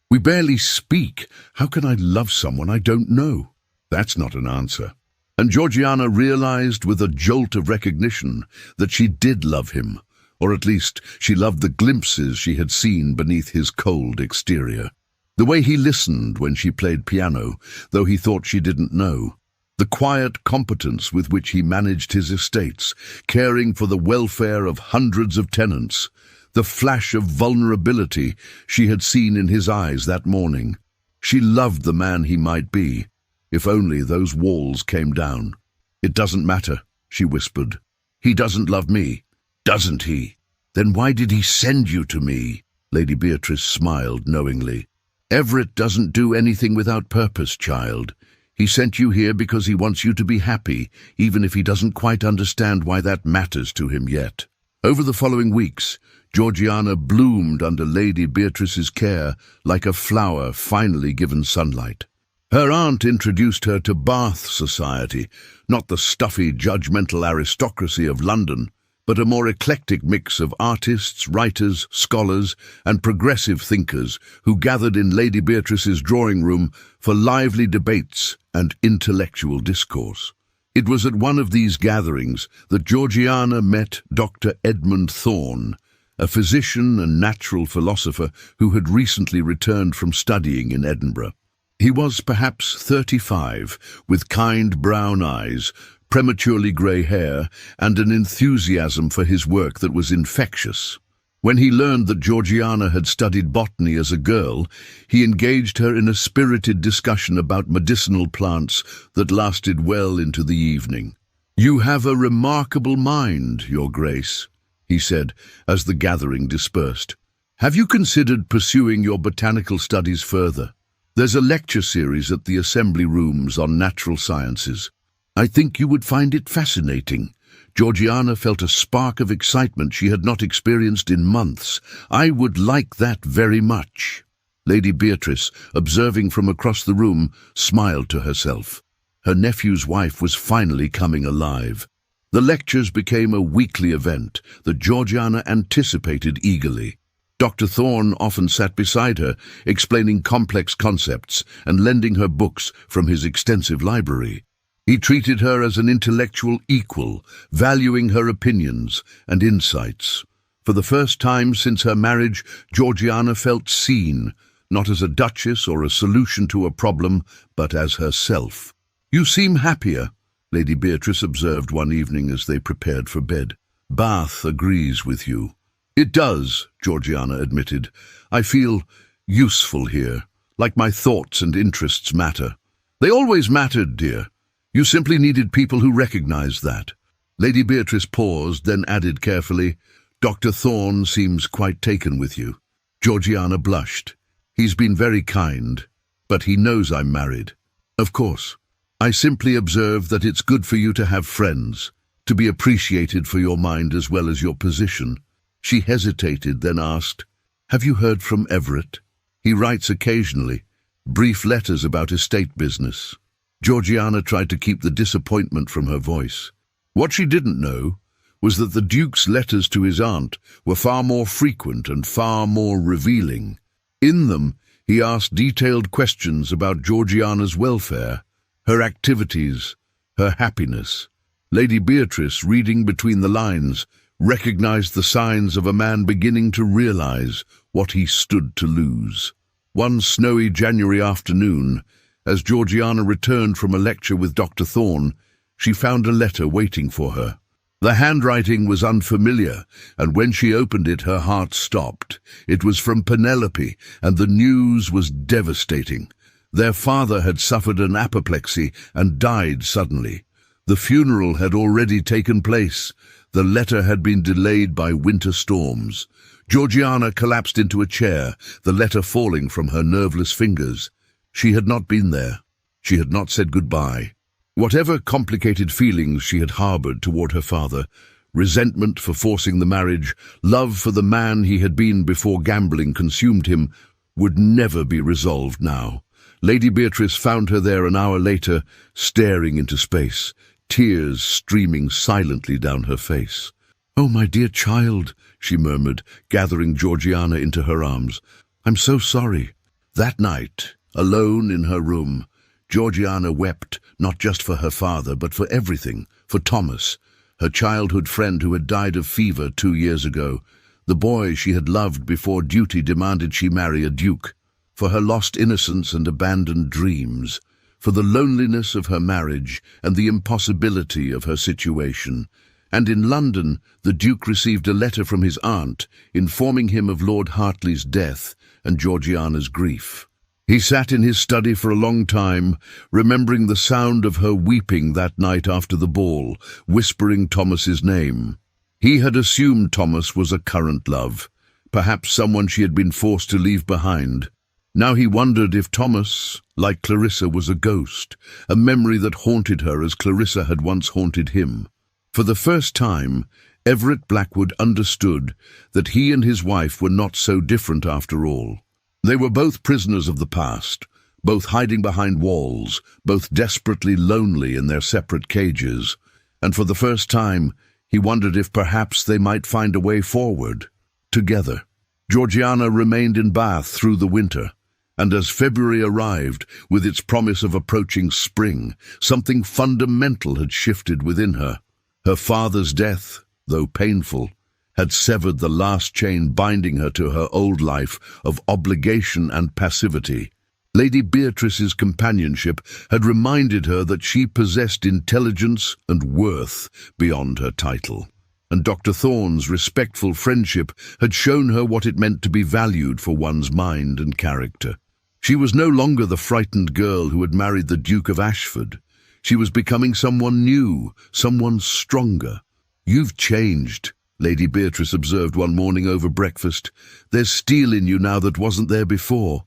We barely speak. How can I love someone I don't know?" That's not an answer. And Georgiana realized with a jolt of recognition that she did love him, or at least she loved the glimpses she had seen beneath his cold exterior. The way he listened when she played piano, though he thought she didn't know. The quiet competence with which he managed his estates, caring for the welfare of hundreds of tenants. The flash of vulnerability she had seen in his eyes that morning. She loved the man he might be. If only those walls came down. "It doesn't matter," she whispered. "He doesn't love me, doesn't he? Then why did he send you to me?" Lady Beatrice smiled knowingly. "Everett doesn't do anything without purpose, child. He sent you here because he wants you to be happy, even if he doesn't quite understand why that matters to him yet." Over the following weeks, Georgiana bloomed under Lady Beatrice's care like a flower finally given sunlight. Her aunt introduced her to Bath society, not the stuffy, judgmental aristocracy of London, but a more eclectic mix of artists, writers, scholars, and progressive thinkers who gathered in Lady Beatrice's drawing room for lively debates and intellectual discourse. It was at one of these gatherings that Georgiana met Dr. Edmund Thorne, a physician and natural philosopher who had recently returned from studying in Edinburgh. He was perhaps 35, with kind brown eyes, prematurely grey hair, and an enthusiasm for his work that was infectious. When he learned that Georgiana had studied botany as a girl, he engaged her in a spirited discussion about medicinal plants that lasted well into the evening. "You have a remarkable mind, Your Grace," he said as the gathering dispersed. "Have you considered pursuing your botanical studies further? There's a lecture series at the Assembly Rooms on natural sciences. I think you would find it fascinating." Georgiana felt a spark of excitement she had not experienced in months. "I would like that very much." Lady Beatrice, observing from across the room, smiled to herself. Her nephew's wife was finally coming alive. The lectures became a weekly event that Georgiana anticipated eagerly. Dr. Thorne often sat beside her, explaining complex concepts and lending her books from his extensive library. He treated her as an intellectual equal, valuing her opinions and insights. For the first time since her marriage, Georgiana felt seen, not as a duchess or a solution to a problem, but as herself. "You seem happier," Lady Beatrice observed one evening as they prepared for bed. "Bath agrees with you." "It does," Georgiana admitted. "I feel useful here, like my thoughts and interests matter." "They always mattered, dear. You simply needed people who recognized that." Lady Beatrice paused, then added carefully, "Dr. Thorne seems quite taken with you." Georgiana blushed. "He's been very kind, but he knows I'm married." "Of course. I simply observe that it's good for you to have friends, to be appreciated for your mind as well as your position." She hesitated, then asked, "Have you heard from Everett? He writes occasionally, brief letters about estate business." Georgiana tried to keep the disappointment from her voice. What she didn't know was that the Duke's letters to his aunt were far more frequent and far more revealing. In them, he asked detailed questions about Georgiana's welfare, her activities, her happiness. Lady Beatrice, reading between the lines, recognized the signs of a man beginning to realize what he stood to lose. One snowy January afternoon, as Georgiana returned from a lecture with Dr. Thorne, she found a letter waiting for her. The handwriting was unfamiliar, and when she opened it, her heart stopped. It was from Penelope, and the news was devastating. Their father had suffered an apoplexy and died suddenly. The funeral had already taken place. The letter had been delayed by winter storms. Georgiana collapsed into a chair, the letter falling from her nerveless fingers. She had not been there. She had not said goodbye. Whatever complicated feelings she had harbored toward her father, resentment for forcing the marriage, love for the man he had been before gambling consumed him, would never be resolved now. Lady Beatrice found her there an hour later, staring into space, tears streaming silently down her face. "Oh, my dear child," she murmured, gathering Georgiana into her arms. "I'm so sorry." That night, alone in her room, Georgiana wept not just for her father, but for everything, for Thomas, her childhood friend who had died of fever 2 years ago, the boy she had loved before duty demanded she marry a duke, for her lost innocence and abandoned dreams, for the loneliness of her marriage and the impossibility of her situation. And in London, the Duke received a letter from his aunt informing him of Lord Hartley's death and Georgiana's grief. He sat in his study for a long time, remembering the sound of her weeping that night after the ball, whispering Thomas's name. He had assumed Thomas was a current love, perhaps someone she had been forced to leave behind. Now he wondered if Thomas, like Clarissa, was a ghost, a memory that haunted her as Clarissa had once haunted him. For the first time, Everett Blackwood understood that he and his wife were not so different after all. They were both prisoners of the past, both hiding behind walls, both desperately lonely in their separate cages, and for the first time he wondered if perhaps they might find a way forward, together. Georgiana remained in Bath through the winter, and as February arrived, with its promise of approaching spring, something fundamental had shifted within her. Her father's death, though painful, had severed the last chain binding her to her old life of obligation and passivity. Lady Beatrice's companionship had reminded her that she possessed intelligence and worth beyond her title, and Dr. Thorne's respectful friendship had shown her what it meant to be valued for one's mind and character. She was no longer the frightened girl who had married the Duke of Ashford. She was becoming someone new, someone stronger. "You've changed," Lady Beatrice observed one morning over breakfast. "There's steel in you now that wasn't there before."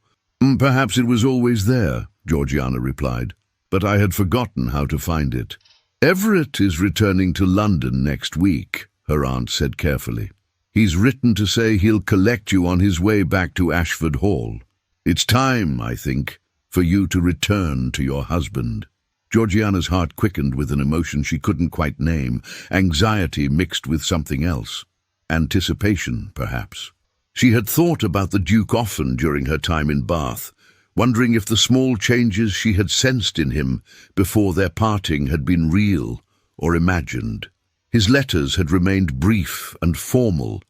"Perhaps it was always there," Georgiana replied, "but I had forgotten how to find it." "Everett is returning to London next week," her aunt said carefully. "He's written to say he'll collect you on his way back to Ashford Hall. It's time, I think, for you to return to your husband." Georgiana's heart quickened with an emotion she couldn't quite name, anxiety mixed with something else. Anticipation, perhaps. She had thought about the Duke often during her time in Bath, wondering if the small changes she had sensed in him before their parting had been real or imagined. His letters had remained brief and formal,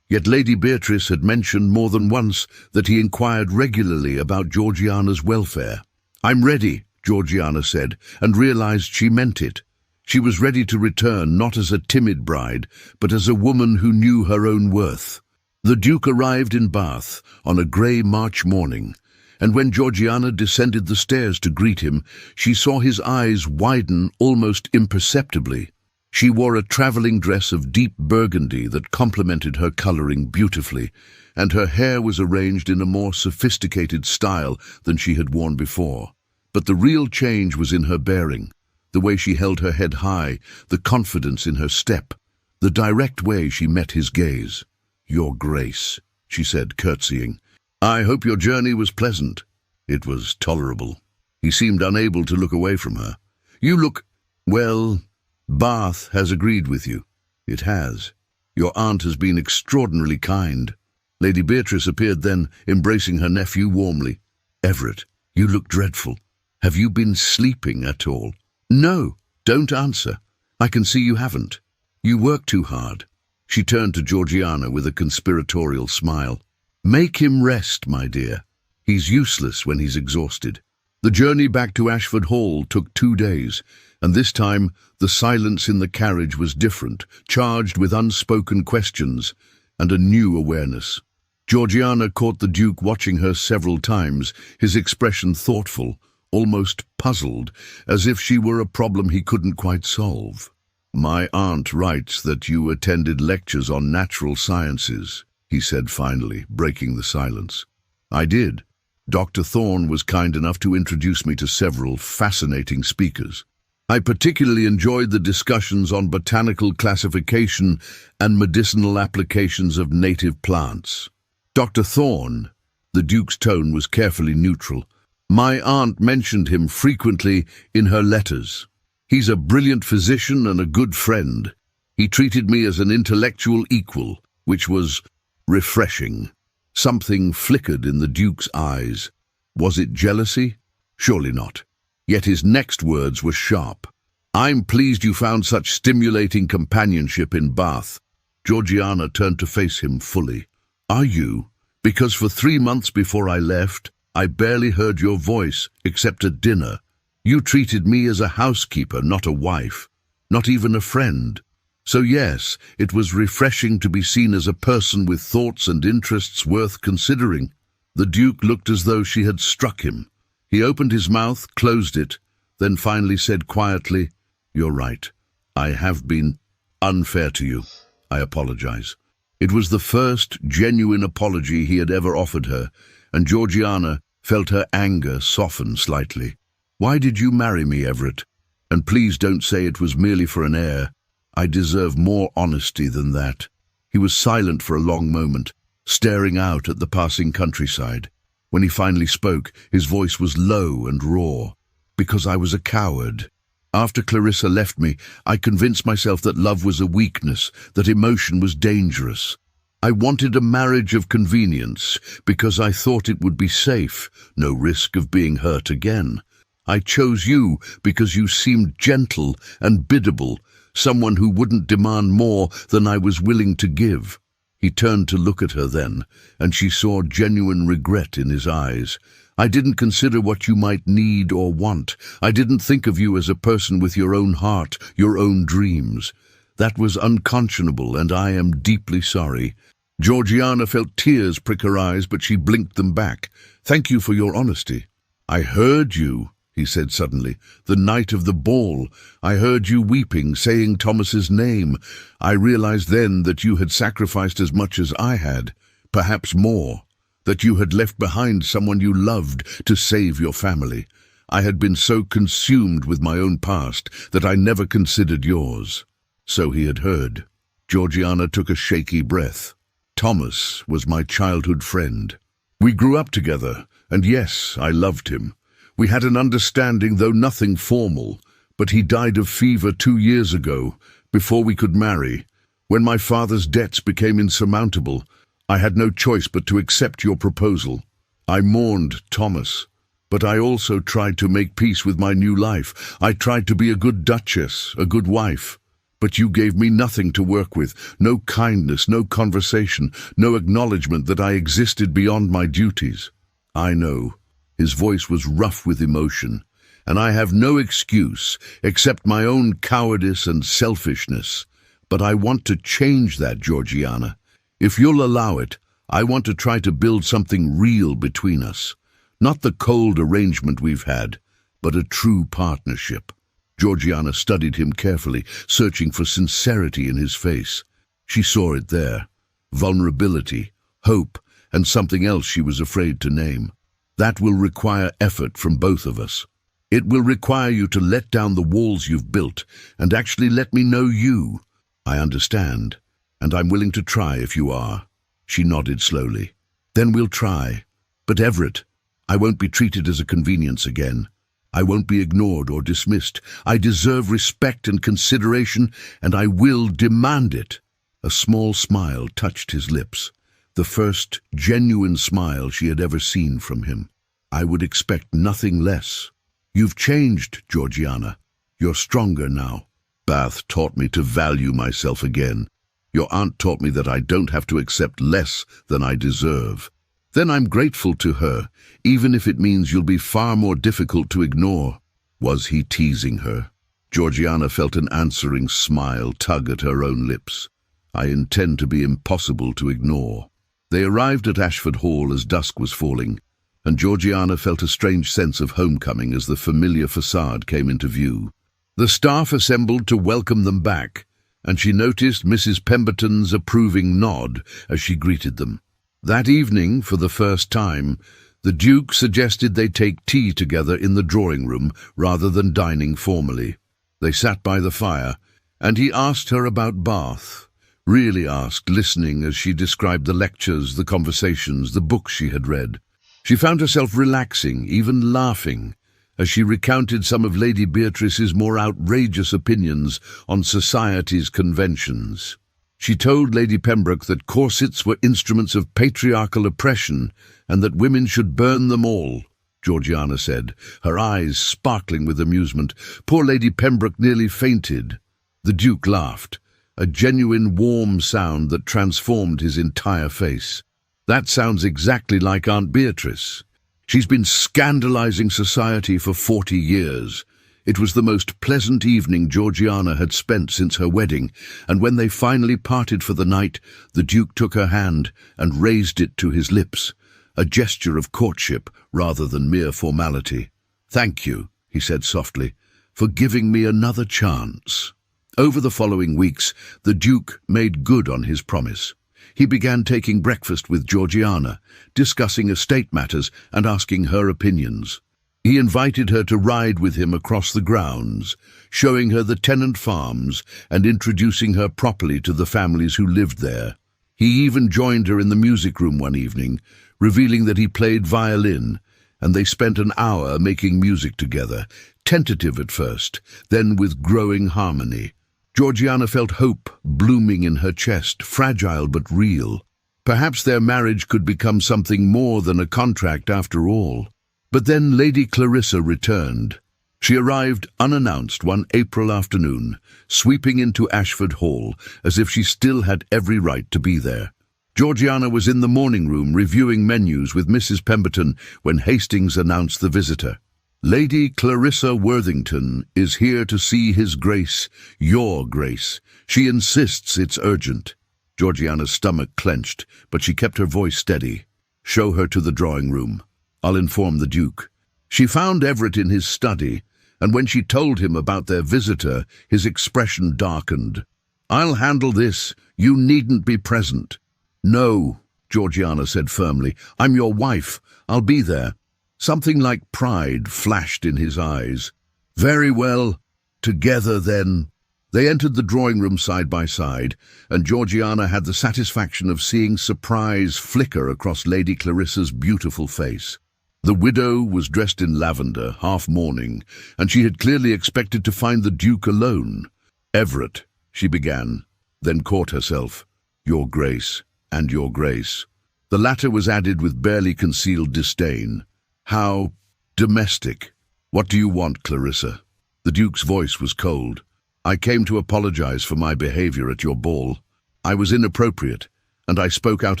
Yet Lady Beatrice had mentioned more than once that he inquired regularly about Georgiana's welfare. "I'm ready," Georgiana said, and realized she meant it. She was ready to return not as a timid bride, but as a woman who knew her own worth. The Duke arrived in Bath on a grey March morning, and when Georgiana descended the stairs to greet him, she saw his eyes widen almost imperceptibly. She wore a travelling dress of deep burgundy that complemented her colouring beautifully, and her hair was arranged in a more sophisticated style than she had worn before. But the real change was in her bearing, the way she held her head high, the confidence in her step, the direct way she met his gaze. "Your Grace," she said, curtsying. "I hope your journey was pleasant." It was tolerable. He seemed unable to look away from her. "You look... well, Bath has agreed with you." "It has. Your aunt has been extraordinarily kind." Lady Beatrice appeared then, embracing her nephew warmly. "Everett, you look dreadful. Have you been sleeping at all?" "No, don't answer. I can see you haven't. You work too hard." She turned to Georgiana with a conspiratorial smile. "Make him rest, my dear. He's useless when he's exhausted." The journey back to Ashford Hall took 2 days, and this time the silence in the carriage was different, charged with unspoken questions and a new awareness. Georgiana caught the Duke watching her several times, his expression thoughtful, almost puzzled, as if she were a problem he couldn't quite solve. "My aunt writes that you attended lectures on natural sciences," he said finally, breaking the silence. "I did. Dr. Thorne was kind enough to introduce me to several fascinating speakers. I particularly enjoyed the discussions on botanical classification and medicinal applications of native plants." "Dr. Thorne," the Duke's tone was carefully neutral. "My aunt mentioned him frequently in her letters. He's a brilliant physician and a good friend. He treated me as an intellectual equal, which was refreshing." Something flickered in the Duke's eyes. Was it jealousy? Surely not. Yet his next words were sharp. "I'm pleased you found such stimulating companionship in Bath." Georgiana turned to face him fully. "Are you? Because for 3 months before I left, I barely heard your voice, except at dinner. You treated me as a housekeeper, not a wife, not even a friend. So yes, it was refreshing to be seen as a person with thoughts and interests worth considering." The Duke looked as though she had struck him. He opened his mouth, closed it, then finally said quietly, "You're right. I have been unfair to you. I apologize." It was the first genuine apology he had ever offered her, and Georgiana felt her anger soften slightly. "Why did you marry me, Everett? And please don't say it was merely for an heir. I deserve more honesty than that." He was silent for a long moment, staring out at the passing countryside. When he finally spoke, his voice was low and raw. "Because I was a coward. After Clarissa left me, I convinced myself that love was a weakness, that emotion was dangerous. I wanted a marriage of convenience because I thought it would be safe, no risk of being hurt again. I chose you because you seemed gentle and biddable, someone who wouldn't demand more than I was willing to give." He turned to look at her then, and she saw genuine regret in his eyes. "I didn't consider what you might need or want. I didn't think of you as a person with your own heart, your own dreams. That was unconscionable, and I am deeply sorry." Georgiana felt tears prick her eyes, but she blinked them back. "Thank you for your honesty." "I heard you," he said suddenly, "the night of the ball. I heard you weeping, saying Thomas's name. I realized then that you had sacrificed as much as I had, perhaps more, that you had left behind someone you loved to save your family. I had been so consumed with my own past that I never considered yours." So he had heard. Georgiana took a shaky breath. "Thomas was my childhood friend. We grew up together, and yes, I loved him. We had an understanding, though nothing formal, but he died of fever 2 years ago, before we could marry. When my father's debts became insurmountable, I had no choice but to accept your proposal. I mourned Thomas, but I also tried to make peace with my new life. I tried to be a good duchess, a good wife. But you gave me nothing to work with, no kindness, no conversation, no acknowledgement that I existed beyond my duties. I know. His voice was rough with emotion, and I have no excuse except my own cowardice and selfishness. But I want to change that, Georgiana. If you'll allow it, I want to try to build something real between us. Not the cold arrangement we've had, but a true partnership. Georgiana studied him carefully, searching for sincerity in his face. She saw it there. Vulnerability, hope, and something else she was afraid to name. That will require effort from both of us. It will require you to let down the walls you've built and actually let me know you. I understand, and I'm willing to try if you are. She nodded slowly. Then we'll try. But Everett, I won't be treated as a convenience again. I won't be ignored or dismissed. I deserve respect and consideration, and I will demand it. A small smile touched his lips, the first genuine smile she had ever seen from him. I would expect nothing less. You've changed, Georgiana. You're stronger now. Bath taught me to value myself again. Your aunt taught me that I don't have to accept less than I deserve. Then I'm grateful to her, even if it means you'll be far more difficult to ignore. Was he teasing her? Georgiana felt an answering smile tug at her own lips. I intend to be impossible to ignore. They arrived at Ashford Hall as dusk was falling, and Georgiana felt a strange sense of homecoming as the familiar facade came into view. The staff assembled to welcome them back, and she noticed Mrs. Pemberton's approving nod as she greeted them. That evening, for the first time, the Duke suggested they take tea together in the drawing room rather than dining formally. They sat by the fire, and he asked her about Bath. Really asked, listening as she described the lectures, the conversations, the books she had read. She found herself relaxing, even laughing, as she recounted some of Lady Beatrice's more outrageous opinions on society's conventions. She told Lady Pembroke that corsets were instruments of patriarchal oppression and that women should burn them all, Georgiana said, her eyes sparkling with amusement. Poor Lady Pembroke nearly fainted. The Duke laughed, a genuine warm sound that transformed his entire face. That sounds exactly like Aunt Beatrice. She's been scandalizing society for 40 years. It was the most pleasant evening Georgiana had spent since her wedding, and when they finally parted for the night, the Duke took her hand and raised it to his lips, a gesture of courtship rather than mere formality. "Thank you," he said softly, "for giving me another chance." Over the following weeks, the Duke made good on his promise. He began taking breakfast with Georgiana, discussing estate matters and asking her opinions. He invited her to ride with him across the grounds, showing her the tenant farms and introducing her properly to the families who lived there. He even joined her in the music room one evening, revealing that he played violin, and they spent an hour making music together, tentative at first, then with growing harmony. Georgiana felt hope blooming in her chest, fragile but real. Perhaps their marriage could become something more than a contract after all. But then Lady Clarissa returned. She arrived unannounced one April afternoon, sweeping into Ashford Hall as if she still had every right to be there. Georgiana was in the morning room reviewing menus with Mrs. Pemberton when Hastings announced the visitor. "Lady Clarissa Worthington is here to see His Grace, your Grace. She insists it's urgent." Georgiana's stomach clenched, but she kept her voice steady. "Show her to the drawing room. I'll inform the Duke." She found Everett in his study, and when she told him about their visitor, his expression darkened. "I'll handle this. You needn't be present." "No," Georgiana said firmly. "I'm your wife. I'll be there." Something like pride flashed in his eyes. "Very well. Together, then." They entered the drawing room side by side, and Georgiana had the satisfaction of seeing surprise flicker across Lady Clarissa's beautiful face. The widow was dressed in lavender, half-mourning, and she had clearly expected to find the Duke alone. "Everett," she began, then caught herself. "Your Grace, and your Grace." The latter was added with barely concealed disdain. "How domestic. What do you want, Clarissa?" The Duke's voice was cold. I came to apologize for my behavior at your ball. I was inappropriate, and I spoke out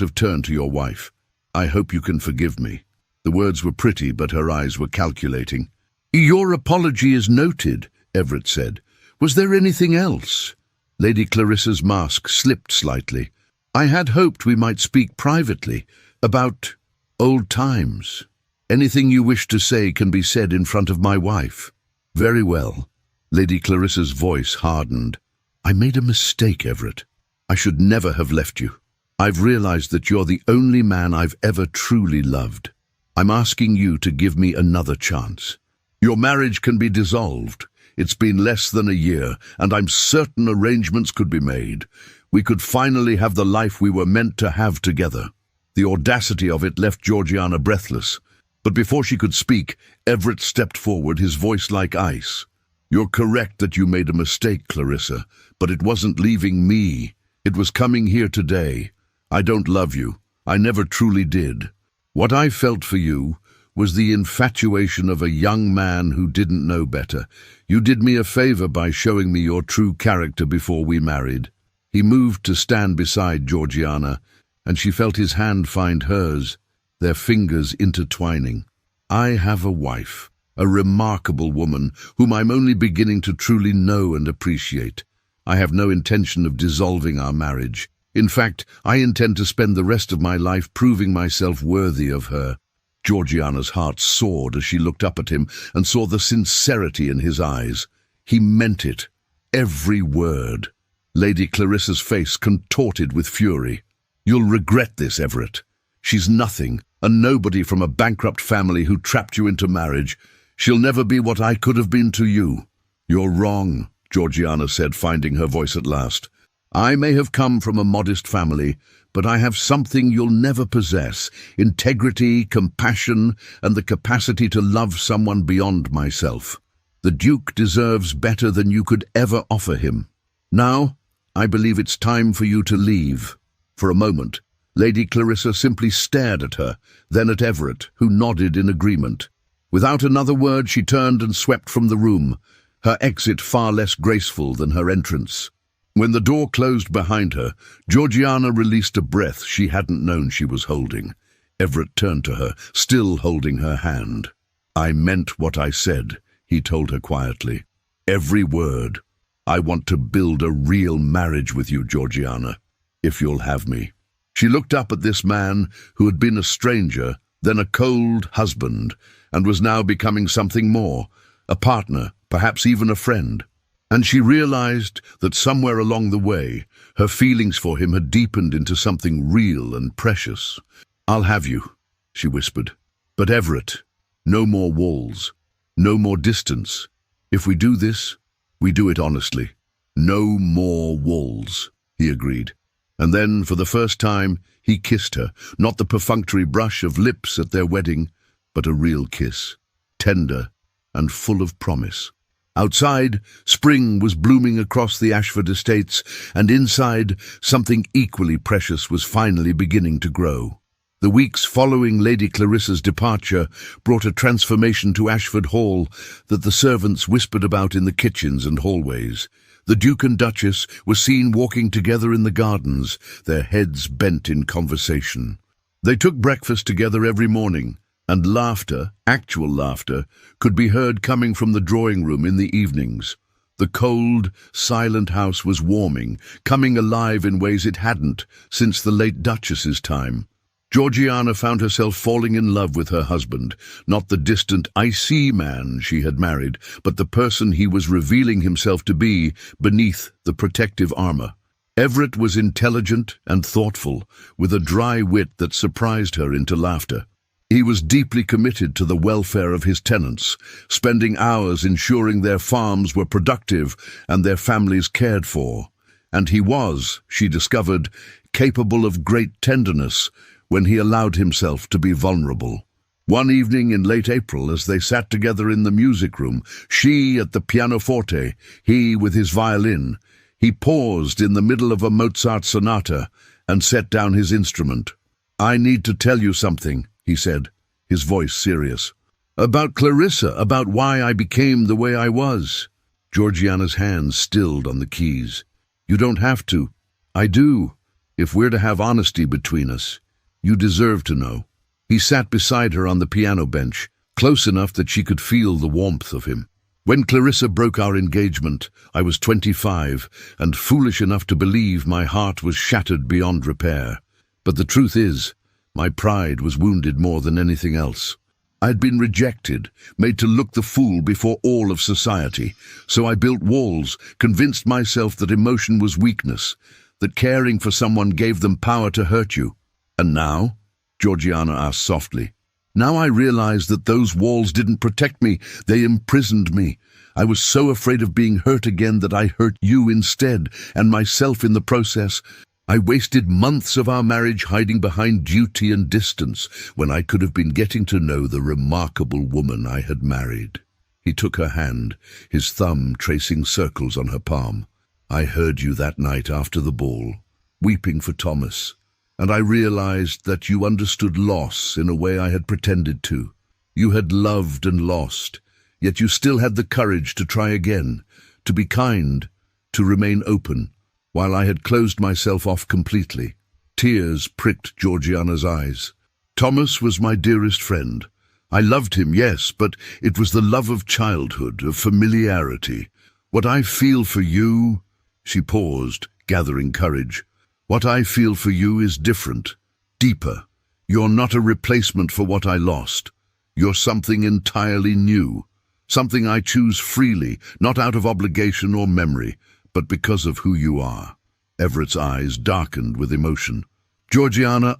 of turn to your wife. I hope you can forgive me." The words were pretty, but her eyes were calculating. "Your apology is noted," Everett said. "Was there anything else?" Lady Clarissa's mask slipped slightly. "I had hoped we might speak privately, about old times. Anything you wish to say can be said in front of my wife." "Very well." Lady Clarissa's voice hardened. "I made a mistake, Everett. I should never have left you. I've realized that you're the only man I've ever truly loved. I'm asking you to give me another chance. Your marriage can be dissolved. It's been less than a year, and I'm certain arrangements could be made. We could finally have the life we were meant to have together." The audacity of it left Georgiana breathless. But before she could speak, Everett stepped forward, his voice like ice. "You're correct that you made a mistake, Clarissa, but it wasn't leaving me. It was coming here today. I don't love you. I never truly did. What I felt for you was the infatuation of a young man who didn't know better. You did me a favor by showing me your true character before we married." He moved to stand beside Georgiana, and she felt his hand find hers, their fingers intertwining. "I have a wife, a remarkable woman, whom I'm only beginning to truly know and appreciate. I have no intention of dissolving our marriage. In fact, I intend to spend the rest of my life proving myself worthy of her." Georgiana's heart soared as she looked up at him and saw the sincerity in his eyes. He meant it, every word. Lady Clarissa's face contorted with fury. "You'll regret this, Everett. She's nothing, a nobody from a bankrupt family who trapped you into marriage. She'll never be what I could have been to you." "You're wrong," Georgiana said, finding her voice at last. "I may have come from a modest family, but I have something you'll never possess: integrity, compassion, and the capacity to love someone beyond myself. The Duke deserves better than you could ever offer him. Now, I believe it's time for you to leave." For a moment, Lady Clarissa simply stared at her, then at Everett, who nodded in agreement. Without another word, she turned and swept from the room, her exit far less graceful than her entrance. When the door closed behind her, Georgiana released a breath she hadn't known she was holding. Everett turned to her, still holding her hand. "I meant what I said," he told her quietly. "Every word. I want to build a real marriage with you, Georgiana, if you'll have me." She looked up at this man who had been a stranger, then a cold husband, and was now becoming something more, a partner, perhaps even a friend. And she realized that somewhere along the way, her feelings for him had deepened into something real and precious. "I'll have you," she whispered. "But Everett, no more walls, no more distance. If we do this, we do it honestly." "No more walls," he agreed. And then, for the first time, he kissed her, not the perfunctory brush of lips at their wedding, but a real kiss, tender and full of promise. Outside, spring was blooming across the Ashford estates, and inside, something equally precious was finally beginning to grow. The weeks following Lady Clarissa's departure brought a transformation to Ashford Hall that the servants whispered about in the kitchens and hallways. The Duke and Duchess were seen walking together in the gardens, their heads bent in conversation. They took breakfast together every morning, and laughter, actual laughter, could be heard coming from the drawing room in the evenings. The cold, silent house was warming, coming alive in ways it hadn't since the late Duchess's time. Georgiana found herself falling in love with her husband, not the distant, icy man she had married, but the person he was revealing himself to be beneath the protective armor. Everett was intelligent and thoughtful, with a dry wit that surprised her into laughter. He was deeply committed to the welfare of his tenants, spending hours ensuring their farms were productive and their families cared for. And he was, she discovered, capable of great tenderness when he allowed himself to be vulnerable. One evening in late April, as they sat together in the music room, she at the pianoforte, he with his violin, he paused in the middle of a Mozart sonata and set down his instrument. "I need to tell you something," he said, his voice serious. "About Clarissa, about why I became the way I was." Georgiana's hands stilled on the keys. "You don't have to." "I do. If we're to have honesty between us, you deserve to know." He sat beside her on the piano bench, close enough that she could feel the warmth of him. "When Clarissa broke our engagement, I was 25 and foolish enough to believe my heart was shattered beyond repair. But the truth is, my pride was wounded more than anything else. I had been rejected, made to look the fool before all of society. So I built walls, convinced myself that emotion was weakness, that caring for someone gave them power to hurt you. And now?" Georgiana asked softly. "Now I realize that those walls didn't protect me, they imprisoned me. I was so afraid of being hurt again that I hurt you instead, and myself in the process. I wasted months of our marriage hiding behind duty and distance, when I could have been getting to know the remarkable woman I had married." He took her hand, his thumb tracing circles on her palm. "I heard you that night after the ball, weeping for Thomas, and I realized that you understood loss in a way I had pretended to. You had loved and lost, yet you still had the courage to try again, to be kind, to remain open, while I had closed myself off completely." Tears pricked Georgiana's eyes. "Thomas was my dearest friend. I loved him, yes, but it was the love of childhood, of familiarity. What I feel for you—" She paused, gathering courage. "What I feel for you is different, deeper. You're not a replacement for what I lost. You're something entirely new, something I choose freely, not out of obligation or memory, but because of who you are." Everett's eyes darkened with emotion. "Georgiana,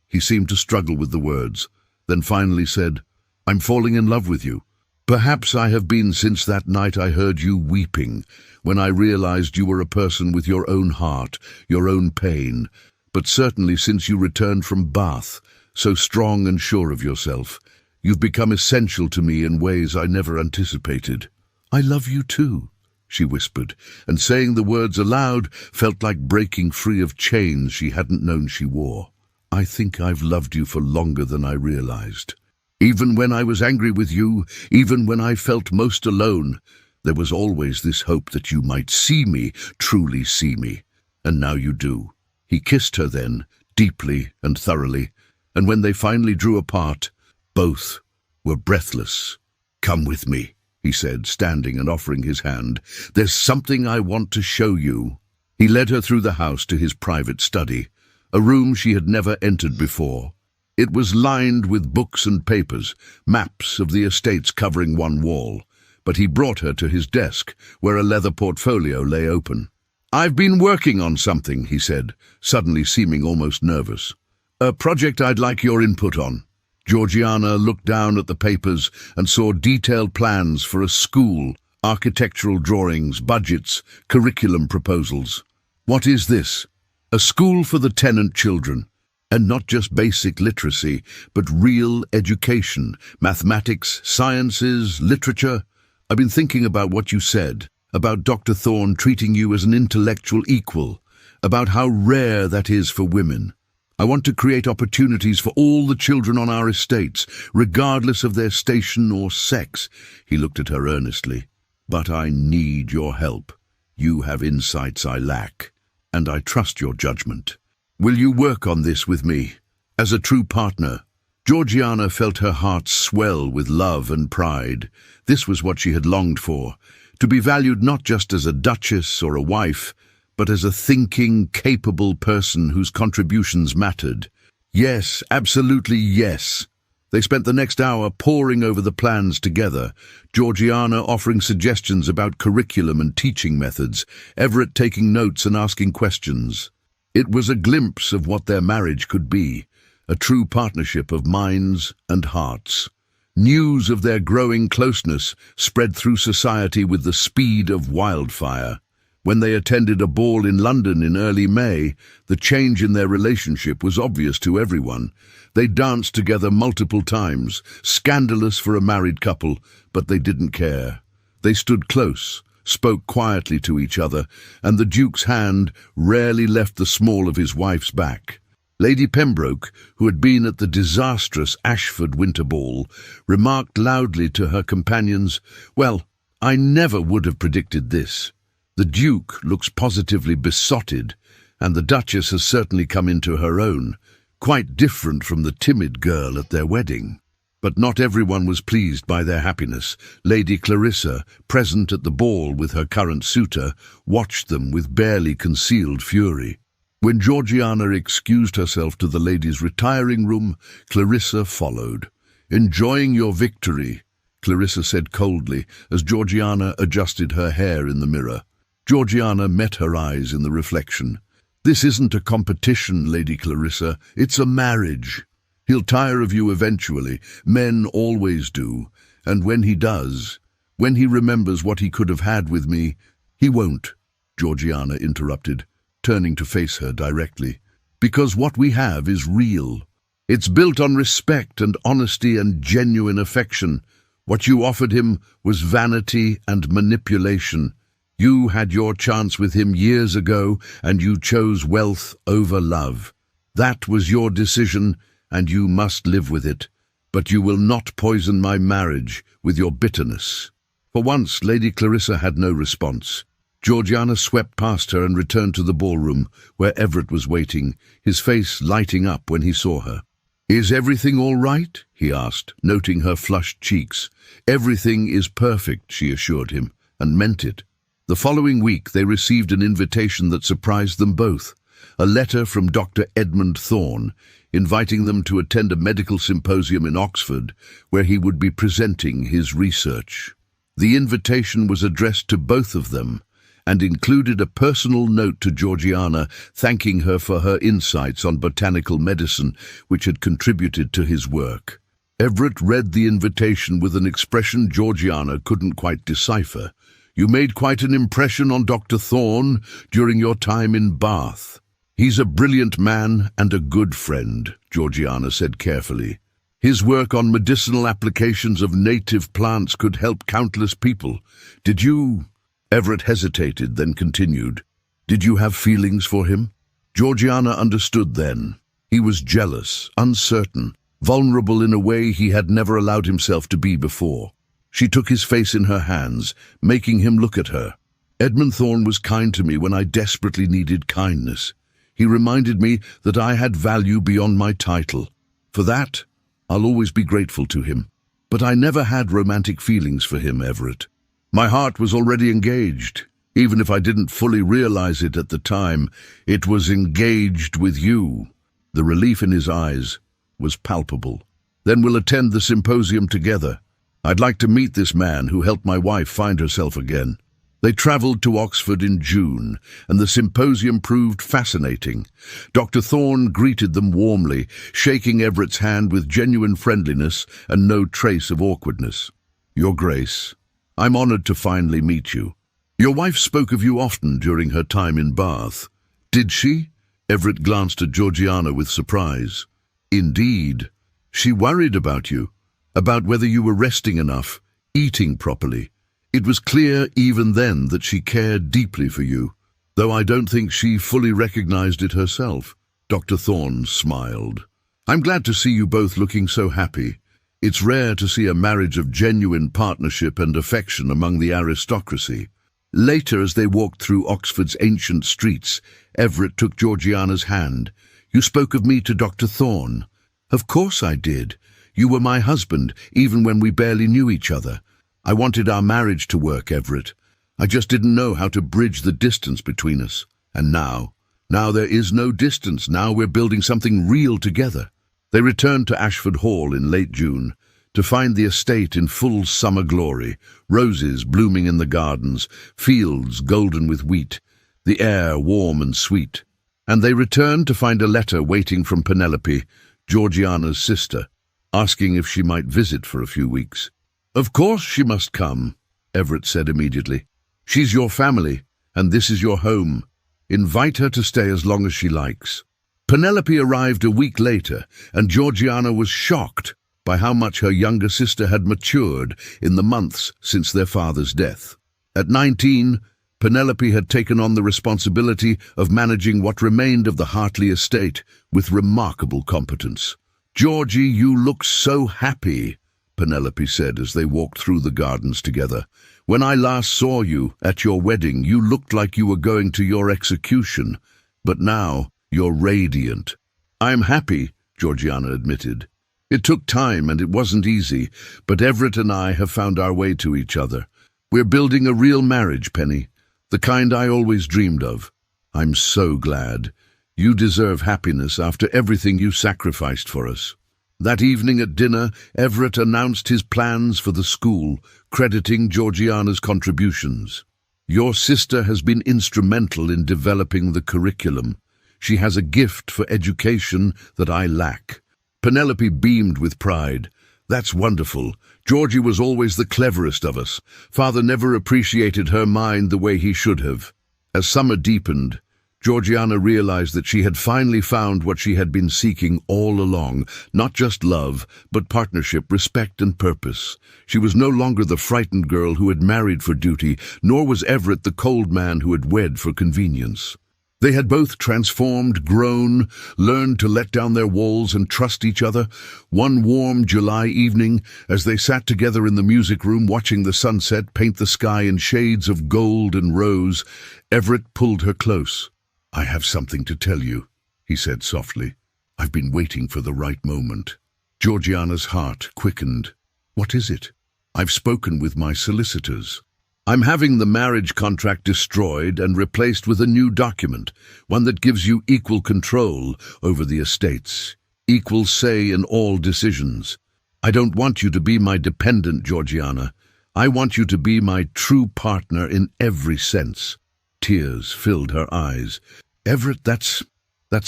He seemed to struggle with the words, then finally said, "I'm falling in love with you. Perhaps I have been since that night I heard you weeping, when I realized you were a person with your own heart, your own pain, but certainly since you returned from Bath, so strong and sure of yourself. You've become essential to me in ways I never anticipated." "I love you too," she whispered, and saying the words aloud felt like breaking free of chains she hadn't known she wore. "I think I've loved you for longer than I realized. Even when I was angry with you, even when I felt most alone, there was always this hope that you might see me, truly see me. And now you do." He kissed her then, deeply and thoroughly, and when they finally drew apart, both were breathless. "Come with me," he said, standing and offering his hand. "There's something I want to show you." He led her through the house to his private study, a room she had never entered before. It was lined with books and papers, maps of the estates covering one wall, but he brought her to his desk, where a leather portfolio lay open. "I've been working on something," he said, suddenly seeming almost nervous. "A project I'd like your input on." Georgiana looked down at the papers and saw detailed plans for a school, architectural drawings, budgets, curriculum proposals. "What is this?" "A school for the tenant children. And not just basic literacy, but real education, mathematics, sciences, literature. I've been thinking about what you said, about Dr. Thorne treating you as an intellectual equal, about how rare that is for women. I want to create opportunities for all the children on our estates, regardless of their station or sex." He looked at her earnestly. "But I need your help. You have insights I lack, and I trust your judgment. Will you work on this with me, as a true partner?" Georgiana felt her heart swell with love and pride. This was what she had longed for, to be valued not just as a duchess or a wife, but as a thinking, capable person whose contributions mattered. Yes, absolutely yes. They spent the next hour poring over the plans together, Georgiana offering suggestions about curriculum and teaching methods, Everett taking notes and asking questions. It was a glimpse of what their marriage could be, a true partnership of minds and hearts. News of their growing closeness spread through society with the speed of wildfire. When they attended a ball in London in early May, the change in their relationship was obvious to everyone. They danced together multiple times, scandalous for a married couple, but they didn't care. They stood close, spoke quietly to each other, and the Duke's hand rarely left the small of his wife's back. Lady Pembroke, who had been at the disastrous Ashford winter ball, remarked loudly to her companions, "Well, I never would have predicted this. The Duke looks positively besotted, and the Duchess has certainly come into her own, quite different from the timid girl at their wedding. But not everyone was pleased by their happiness. Lady Clarissa, present at the ball with her current suitor, watched them with barely concealed fury. When Georgiana excused herself to the ladies' retiring room, Clarissa followed. "Enjoying your victory," Clarissa said coldly as Georgiana adjusted her hair in the mirror. Georgiana met her eyes in the reflection. "This isn't a competition, Lady Clarissa. It's a marriage. He'll tire of you eventually. Men always do. And when he does, when he remembers what he could have had with me—" "He won't," Georgiana interrupted, turning to face her directly. "Because what we have is real. It's built on respect and honesty and genuine affection. What you offered him was vanity and manipulation. You had your chance with him years ago, and you chose wealth over love. That was your decision, and you must live with it. But you will not poison my marriage with your bitterness." For once, Lady Clarissa had no response. Georgiana swept past her and returned to the ballroom, where Everett was waiting, his face lighting up when he saw her. "Is everything all right?" he asked, noting her flushed cheeks. "Everything is perfect," she assured him, and meant it. The following week they received an invitation that surprised them both, a letter from Dr. Edmund Thorne, inviting them to attend a medical symposium in Oxford, where he would be presenting his research. The invitation was addressed to both of them, and included a personal note to Georgiana thanking her for her insights on botanical medicine, which had contributed to his work. Everett read the invitation with an expression Georgiana couldn't quite decipher. "You made quite an impression on Dr. Thorne during your time in Bath." "He's a brilliant man and a good friend," Georgiana said carefully. "His work on medicinal applications of native plants could help countless people. Did you—" Everett hesitated, then continued. "Did you have feelings for him?" Georgiana understood then. He was jealous, uncertain, vulnerable in a way he had never allowed himself to be before. She took his face in her hands, making him look at her. "Edmund Thorne was kind to me when I desperately needed kindness. He reminded me that I had value beyond my title. For that, I'll always be grateful to him. But I never had romantic feelings for him, Everett. My heart was already engaged. Even if I didn't fully realize it at the time, it was engaged with you." The relief in his eyes was palpable. "Then we'll attend the symposium together. I'd like to meet this man who helped my wife find herself again." They travelled to Oxford in June, and the symposium proved fascinating. Dr. Thorne greeted them warmly, shaking Everett's hand with genuine friendliness and no trace of awkwardness. "Your Grace, I'm honoured to finally meet you. Your wife spoke of you often during her time in Bath." "Did she?" Everett glanced at Georgiana with surprise. "Indeed. She worried about you, about whether you were resting enough, eating properly. It was clear even then that she cared deeply for you, though I don't think she fully recognized it herself." Dr. Thorne smiled. "I'm glad to see you both looking so happy. It's rare to see a marriage of genuine partnership and affection among the aristocracy." Later, as they walked through Oxford's ancient streets, Everett took Georgiana's hand. "You spoke of me to Dr. Thorne." "Of course I did. You were my husband, even when we barely knew each other. I wanted our marriage to work, Everett. I just didn't know how to bridge the distance between us. And now there is no distance. Now we're building something real together." They returned to Ashford Hall in late June to find the estate in full summer glory, roses blooming in the gardens, fields golden with wheat, the air warm and sweet. And they returned to find a letter waiting from Penelope, Georgiana's sister, asking if she might visit for a few weeks. "Of course she must come," Everett said immediately. "She's your family, and this is your home. Invite her to stay as long as she likes." Penelope arrived a week later, and Georgiana was shocked by how much her younger sister had matured in the months since their father's death. At 19, Penelope had taken on the responsibility of managing what remained of the Hartley estate with remarkable competence. "Georgie, you look so happy," Penelope said as they walked through the gardens together. When I last saw you at your wedding, you looked like you were going to your execution, but now you're radiant." "I'm happy," Georgiana admitted. "It took time and it wasn't easy, but Everett and I have found our way to each other. We're building a real marriage, Penny, the kind I always dreamed of. I'm so glad. You deserve happiness after everything you sacrificed for us." That evening at dinner, Everett announced his plans for the school, crediting Georgiana's contributions. "Your sister has been instrumental in developing the curriculum. She has a gift for education that I lack." Penelope beamed with pride. "That's wonderful. Georgie was always the cleverest of us. Father never appreciated her mind the way he should have." As summer deepened, Georgiana realized that she had finally found what she had been seeking all along, not just love, but partnership, respect, and purpose. She was no longer the frightened girl who had married for duty, nor was Everett the cold man who had wed for convenience. They had both transformed, grown, learned to let down their walls and trust each other. One warm July evening, as they sat together in the music room watching the sunset paint the sky in shades of gold and rose, Everett pulled her close. "I have something to tell you," he said softly. "I've been waiting for the right moment." Georgiana's heart quickened. "What is it?" "I've spoken with my solicitors. I'm having the marriage contract destroyed and replaced with a new document, one that gives you equal control over the estates, equal say in all decisions. I don't want you to be my dependent, Georgiana. I want you to be my true partner in every sense." Tears filled her eyes. "Everett, that's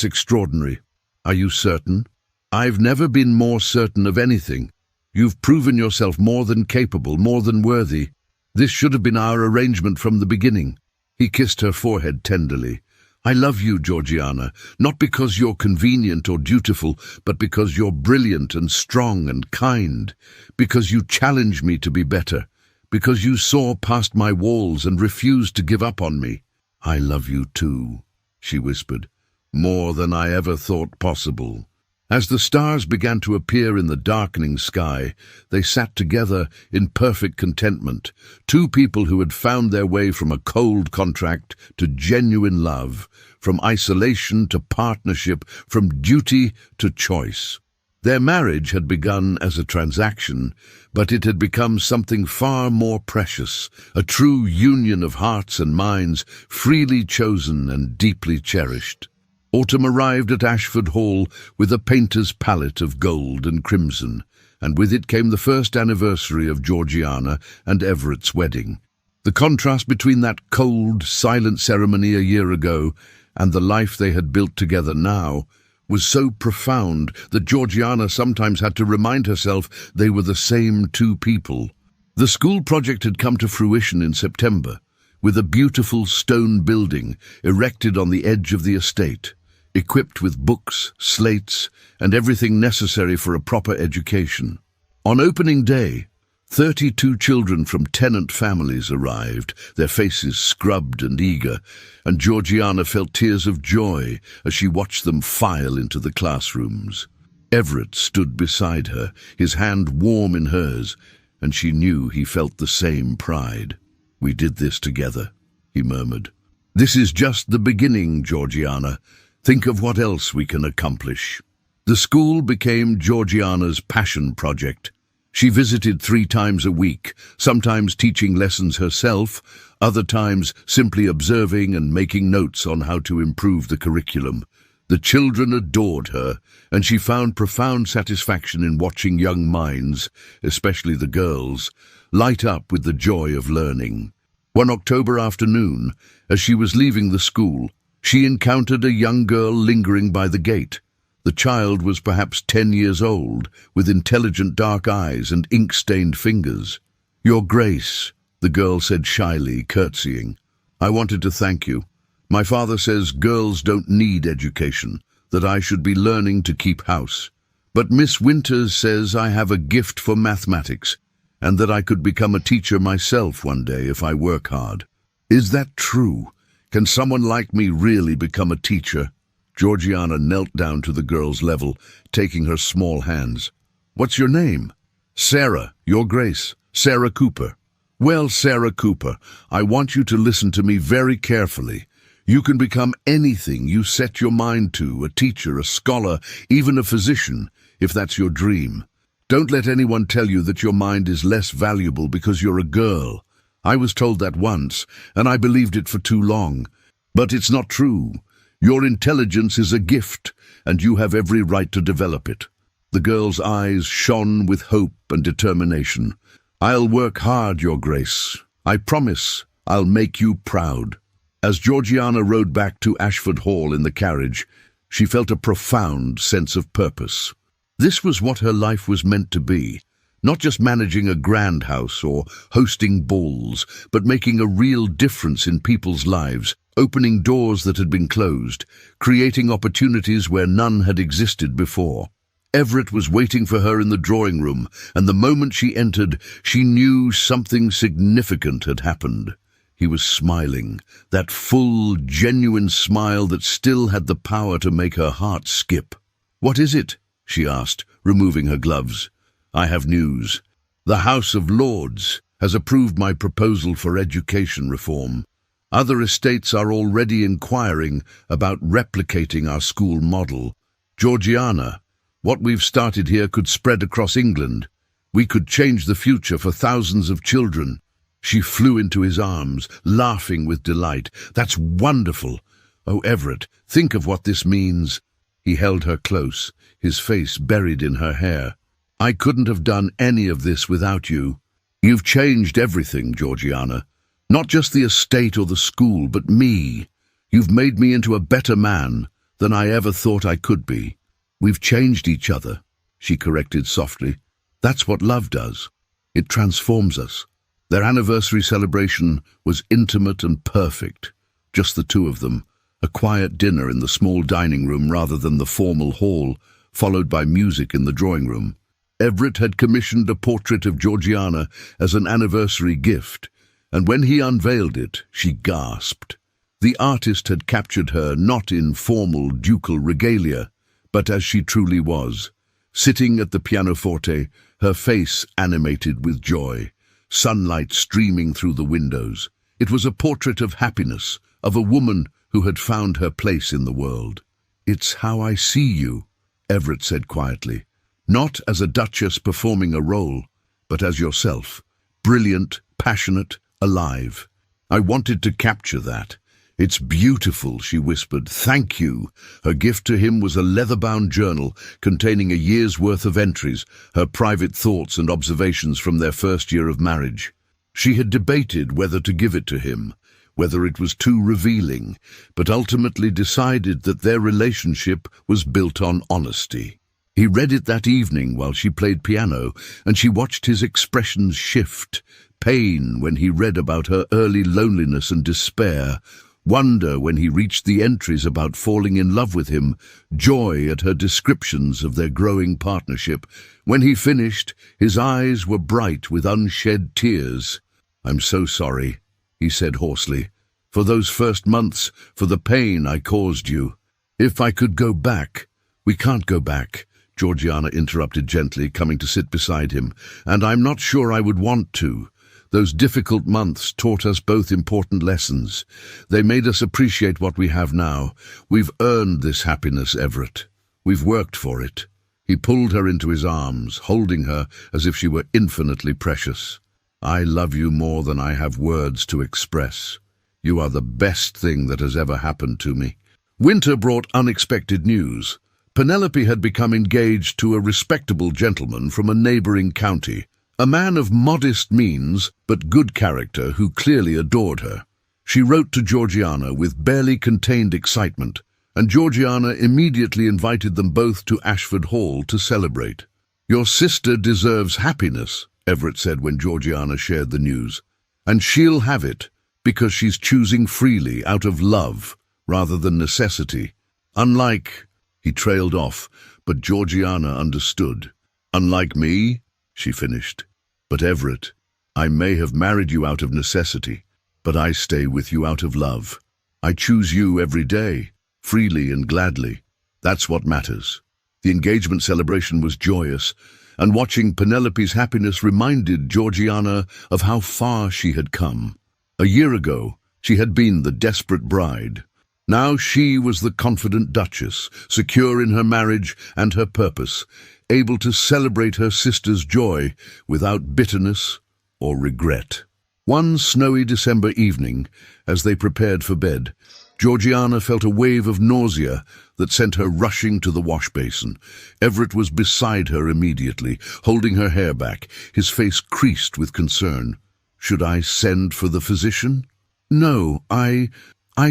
extraordinary. Are you certain?" "I've never been more certain of anything. You've proven yourself more than capable, more than worthy. This should have been our arrangement from the beginning." He kissed her forehead tenderly. "I love you, Georgiana, not because you're convenient or dutiful, but because you're brilliant and strong and kind, because you challenge me to be better, because you saw past my walls and refused to give up on me." "I love you too," she whispered, "more than I ever thought possible." As the stars began to appear in the darkening sky, they sat together in perfect contentment, two people who had found their way from a cold contract to genuine love, from isolation to partnership, from duty to choice. Their marriage had begun as a transaction, but it had become something far more precious, a true union of hearts and minds, freely chosen and deeply cherished. Autumn arrived at Ashford Hall with a painter's palette of gold and crimson, and with it came the first anniversary of Georgiana and Everett's wedding. The contrast between that cold, silent ceremony a year ago and the life they had built together now was so profound that Georgiana sometimes had to remind herself they were the same two people. The school project had come to fruition in September, with a beautiful stone building erected on the edge of the estate, equipped with books, slates, and everything necessary for a proper education. On opening day, 32 children from tenant families arrived, their faces scrubbed and eager, and Georgiana felt tears of joy as she watched them file into the classrooms. Everett stood beside her, his hand warm in hers, and she knew he felt the same pride. "We did this together," he murmured. "This is just the beginning, Georgiana. Think of what else we can accomplish." The school became Georgiana's passion project. She visited 3 times a week, sometimes teaching lessons herself, other times simply observing and making notes on how to improve the curriculum. The children adored her, and she found profound satisfaction in watching young minds, especially the girls, light up with the joy of learning. One October afternoon, as she was leaving the school, she encountered a young girl lingering by the gate. The child was perhaps 10 years old, with intelligent dark eyes and ink-stained fingers. "Your Grace," the girl said shyly, curtsying. "I wanted to thank you. My father says girls don't need education, that I should be learning to keep house. But Miss Winters says I have a gift for mathematics, and that I could become a teacher myself one day if I work hard. Is that true? Can someone like me really become a teacher?" Georgiana knelt down to the girl's level, taking her small hands. "What's your name?" "Sarah, Your Grace, Sarah Cooper." Well, Sarah Cooper, I want you to listen to me very carefully. You can become anything you set your mind to, a teacher, a scholar, even a physician, if that's your dream. Don't let anyone tell you that your mind is less valuable because you're a girl. I was told that once, and I believed it for too long. But it's not true. Your intelligence is a gift, and you have every right to develop it. The girl's eyes shone with hope and determination. I'll work hard, Your Grace. I promise I'll make you proud. As Georgiana rode back to Ashford Hall in the carriage, she felt a profound sense of purpose. This was what her life was meant to be, not just managing a grand house or hosting balls, but making a real difference in people's lives, opening doors that had been closed, creating opportunities where none had existed before. Everett was waiting for her in the drawing room, and the moment she entered, she knew something significant had happened. He was smiling, that full, genuine smile that still had the power to make her heart skip. "What is it?" she asked, removing her gloves. "I have news. The House of Lords has approved my proposal for education reform. Other estates are already inquiring about replicating our school model. Georgiana, what we've started here could spread across England. We could change the future for thousands of children." She flew into his arms, laughing with delight. "That's wonderful! Oh, Everett, think of what this means." He held her close, his face buried in her hair. "I couldn't have done any of this without you. You've changed everything, Georgiana. Not just the estate or the school, but me. You've made me into a better man than I ever thought I could be." "We've changed each other," she corrected softly. "That's what love does. It transforms us." Their anniversary celebration was intimate and perfect, just the two of them, a quiet dinner in the small dining room rather than the formal hall, followed by music in the drawing room. Everett had commissioned a portrait of Georgiana as an anniversary gift, and when he unveiled it, she gasped. The artist had captured her not in formal ducal regalia, but as she truly was, sitting at the pianoforte, her face animated with joy, sunlight streaming through the windows. It was a portrait of happiness, of a woman who had found her place in the world. "It's how I see you," Everett said quietly, "not as a duchess performing a role, but as yourself, brilliant, passionate, alive. I wanted to capture that. It's beautiful," she whispered. "Thank you." Her gift to him was a leather-bound journal containing a year's worth of entries, her private thoughts and observations from their first year of marriage. She had debated whether to give it to him, whether it was too revealing, but ultimately decided that their relationship was built on honesty. He read it that evening while she played piano, and she watched his expressions shift. Pain when he read about her early loneliness and despair, wonder when he reached the entries about falling in love with him, joy at her descriptions of their growing partnership. When he finished, his eyes were bright with unshed tears. "I'm so sorry," he said hoarsely, "for those first months, for the pain I caused you. If I could go back—" "We can't go back," Georgiana interrupted gently, coming to sit beside him, "and I'm not sure I would want to. Those difficult months taught us both important lessons. They made us appreciate what we have now. We've earned this happiness, Everett. We've worked for it." He pulled her into his arms, holding her as if she were infinitely precious. "I love you more than I have words to express. You are the best thing that has ever happened to me." Winter brought unexpected news. Penelope had become engaged to a respectable gentleman from a neighbouring county, a man of modest means but good character who clearly adored her. She wrote to Georgiana with barely contained excitement, and Georgiana immediately invited them both to Ashford Hall to celebrate. "Your sister deserves happiness," Everett said when Georgiana shared the news, "and she'll have it because she's choosing freely out of love rather than necessity. Unlike—" He trailed off, but Georgiana understood. "Unlike me," she finished. "But Everett, I may have married you out of necessity, but I stay with you out of love. I choose you every day, freely and gladly. That's what matters." The engagement celebration was joyous, and watching Penelope's happiness reminded Georgiana of how far she had come. A year ago, she had been the desperate bride. Now she was the confident duchess, secure in her marriage and her purpose, able to celebrate her sister's joy without bitterness or regret. One snowy December evening, as they prepared for bed, Georgiana felt a wave of nausea that sent her rushing to the wash basin. Everett was beside her immediately, holding her hair back, his face creased with concern. "Should I send for the physician?" "No, I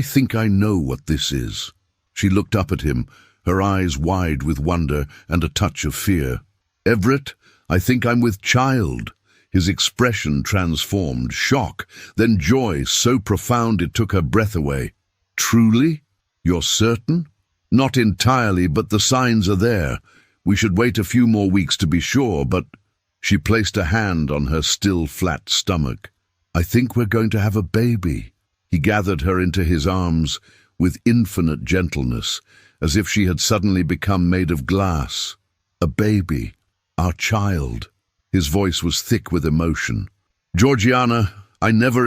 think I know what this is." She looked up at him, her eyes wide with wonder and a touch of fear. "Everett, I think I'm with child." His expression transformed, shock, then joy so profound it took her breath away. "Truly? You're certain?" "Not entirely, but the signs are there. We should wait a few more weeks to be sure, but—" She placed a hand on her still flat stomach. "I think we're going to have a baby." He gathered her into his arms with infinite gentleness, as if she had suddenly become made of glass. "A baby. Our child." His voice was thick with emotion. "Georgiana, I never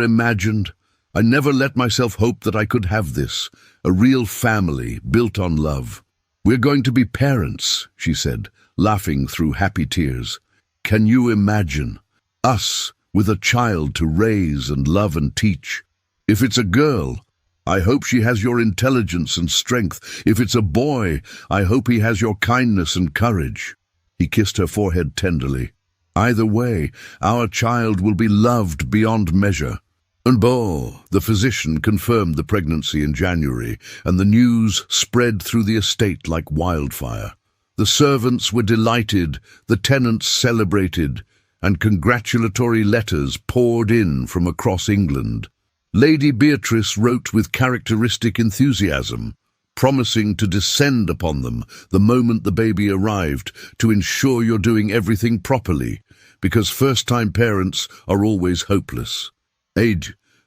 let myself hope that I could have this, a real family built on love. We're going to be parents," she said, laughing through happy tears. "Can you imagine? Us, with a child to raise and love and teach. If it's a girl, I hope she has your intelligence and strength. If it's a boy, I hope he has your kindness and courage." He kissed her forehead tenderly. "Either way, our child will be loved beyond measure." And the physician confirmed the pregnancy in January, and the news spread through the estate like wildfire. The servants were delighted, the tenants celebrated, and congratulatory letters poured in from across England. Lady Beatrice wrote with characteristic enthusiasm, promising to descend upon them the moment the baby arrived to ensure you're doing everything properly, because first-time parents are always hopeless.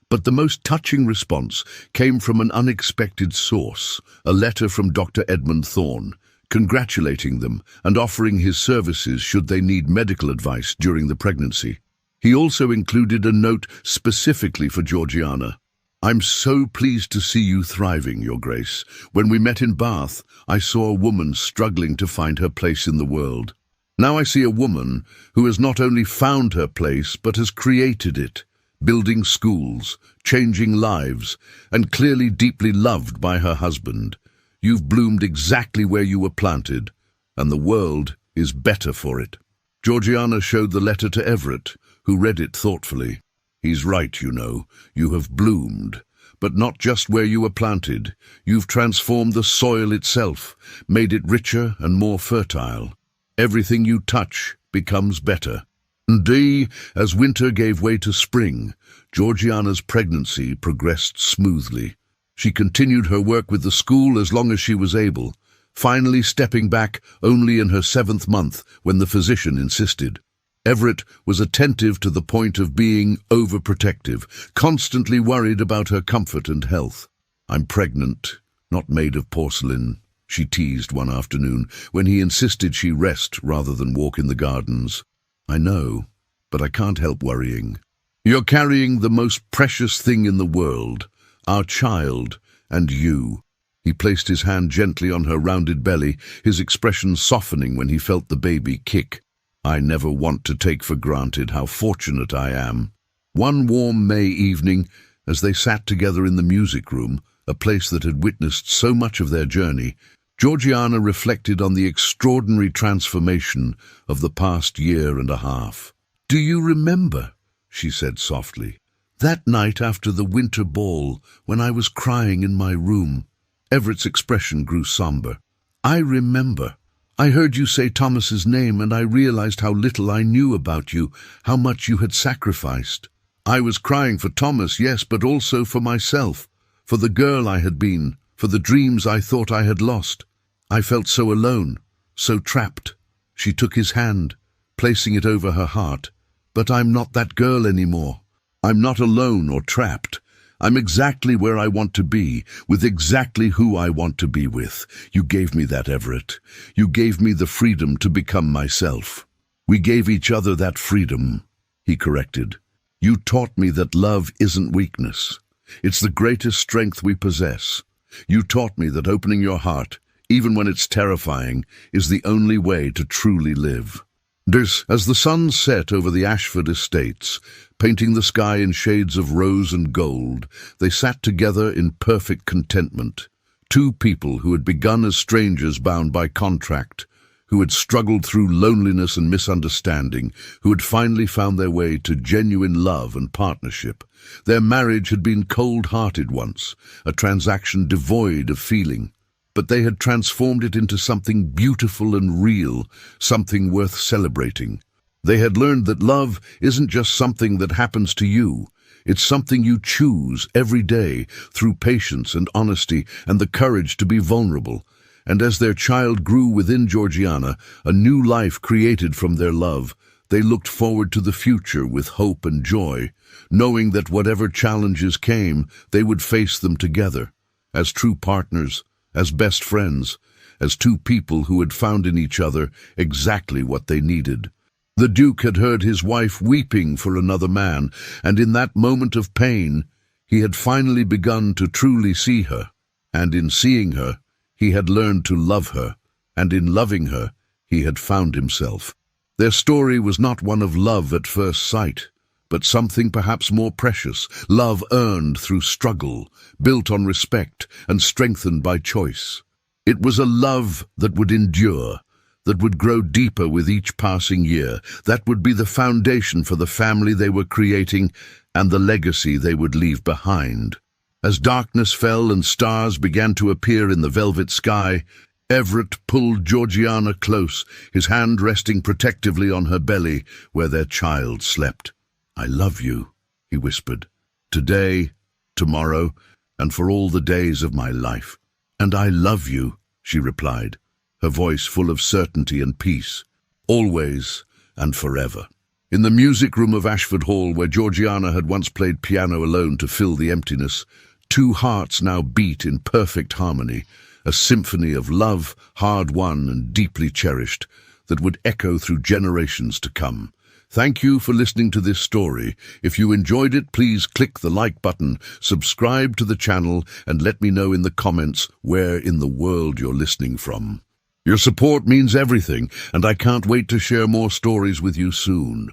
But the most touching response came from an unexpected source, a letter from Dr. Edmund Thorne, congratulating them and offering his services should they need medical advice during the pregnancy. He also included a note specifically for Georgiana. "I'm so pleased to see you thriving, Your Grace. When we met in Bath, I saw a woman struggling to find her place in the world. Now I see a woman who has not only found her place but has created it, building schools, changing lives, and clearly deeply loved by her husband. You've bloomed exactly where you were planted, and the world is better for it." Georgiana showed the letter to Everett, who read it thoughtfully. "He's right, you know. You have bloomed, but not just where you were planted. You've transformed the soil itself, made it richer and more fertile. Everything you touch becomes better." Indeed, as winter gave way to spring, Georgiana's pregnancy progressed smoothly. She continued her work with the school as long as she was able, finally stepping back only in her 7th month when the physician insisted. Everett was attentive to the point of being overprotective, constantly worried about her comfort and health. "I'm pregnant, not made of porcelain," she teased one afternoon when he insisted she rest rather than walk in the gardens. "I know, but I can't help worrying. You're carrying the most precious thing in the world, our child, and you." He placed his hand gently on her rounded belly, his expression softening when he felt the baby kick. "I never want to take for granted how fortunate I am." One warm May evening, as they sat together in the music room, a place that had witnessed so much of their journey, Georgiana reflected on the extraordinary transformation of the past year and a half. "Do you remember," she said softly, "that night after the winter ball when I was crying in my room?" Everett's expression grew somber. "I remember. I heard you say Thomas's name and I realized how little I knew about you, how much you had sacrificed. I was crying for Thomas, yes, but also for myself, for the girl I had been, for the dreams I thought I had lost. I felt so alone, so trapped." She took his hand, placing it over her heart. "But I'm not that girl anymore. I'm not alone or trapped. I'm exactly where I want to be, with exactly who I want to be with. You gave me that, Everett. You gave me the freedom to become myself." We gave each other that freedom, he corrected. You taught me that love isn't weakness. It's the greatest strength we possess. You taught me that opening your heart, even when it's terrifying, is the only way to truly live. As the sun set over the Ashford estates, painting the sky in shades of rose and gold, they sat together in perfect contentment. Two people who had begun as strangers bound by contract, who had struggled through loneliness and misunderstanding, who had finally found their way to genuine love and partnership. Their marriage had been cold-hearted once, a transaction devoid of feeling, but they had transformed it into something beautiful and real, something worth celebrating. They had learned that love isn't just something that happens to you. It's something you choose every day through patience and honesty and the courage to be vulnerable. And as their child grew within Georgiana, a new life created from their love, they looked forward to the future with hope and joy, knowing that whatever challenges came, they would face them together, as true partners, as best friends, as two people who had found in each other exactly what they needed. The Duke had heard his wife weeping for another man, and in that moment of pain, he had finally begun to truly see her, and in seeing her, he had learned to love her, and in loving her, he had found himself. Their story was not one of love at first sight, but something perhaps more precious, love earned through struggle, built on respect and strengthened by choice. It was a love that would endure, that would grow deeper with each passing year, that would be the foundation for the family they were creating and the legacy they would leave behind. As darkness fell and stars began to appear in the velvet sky, Everett pulled Georgiana close, his hand resting protectively on her belly where their child slept. "I love you," he whispered, "today, tomorrow, and for all the days of my life." "And I love you," she replied, her voice full of certainty and peace, "always and forever." In the music room of Ashford Hall, where Georgiana had once played piano alone to fill the emptiness, two hearts now beat in perfect harmony, a symphony of love, hard-won and deeply cherished, that would echo through generations to come. Thank you for listening to this story. If you enjoyed it, please click the like button, subscribe to the channel, and let me know in the comments where in the world you're listening from. Your support means everything, and I can't wait to share more stories with you soon.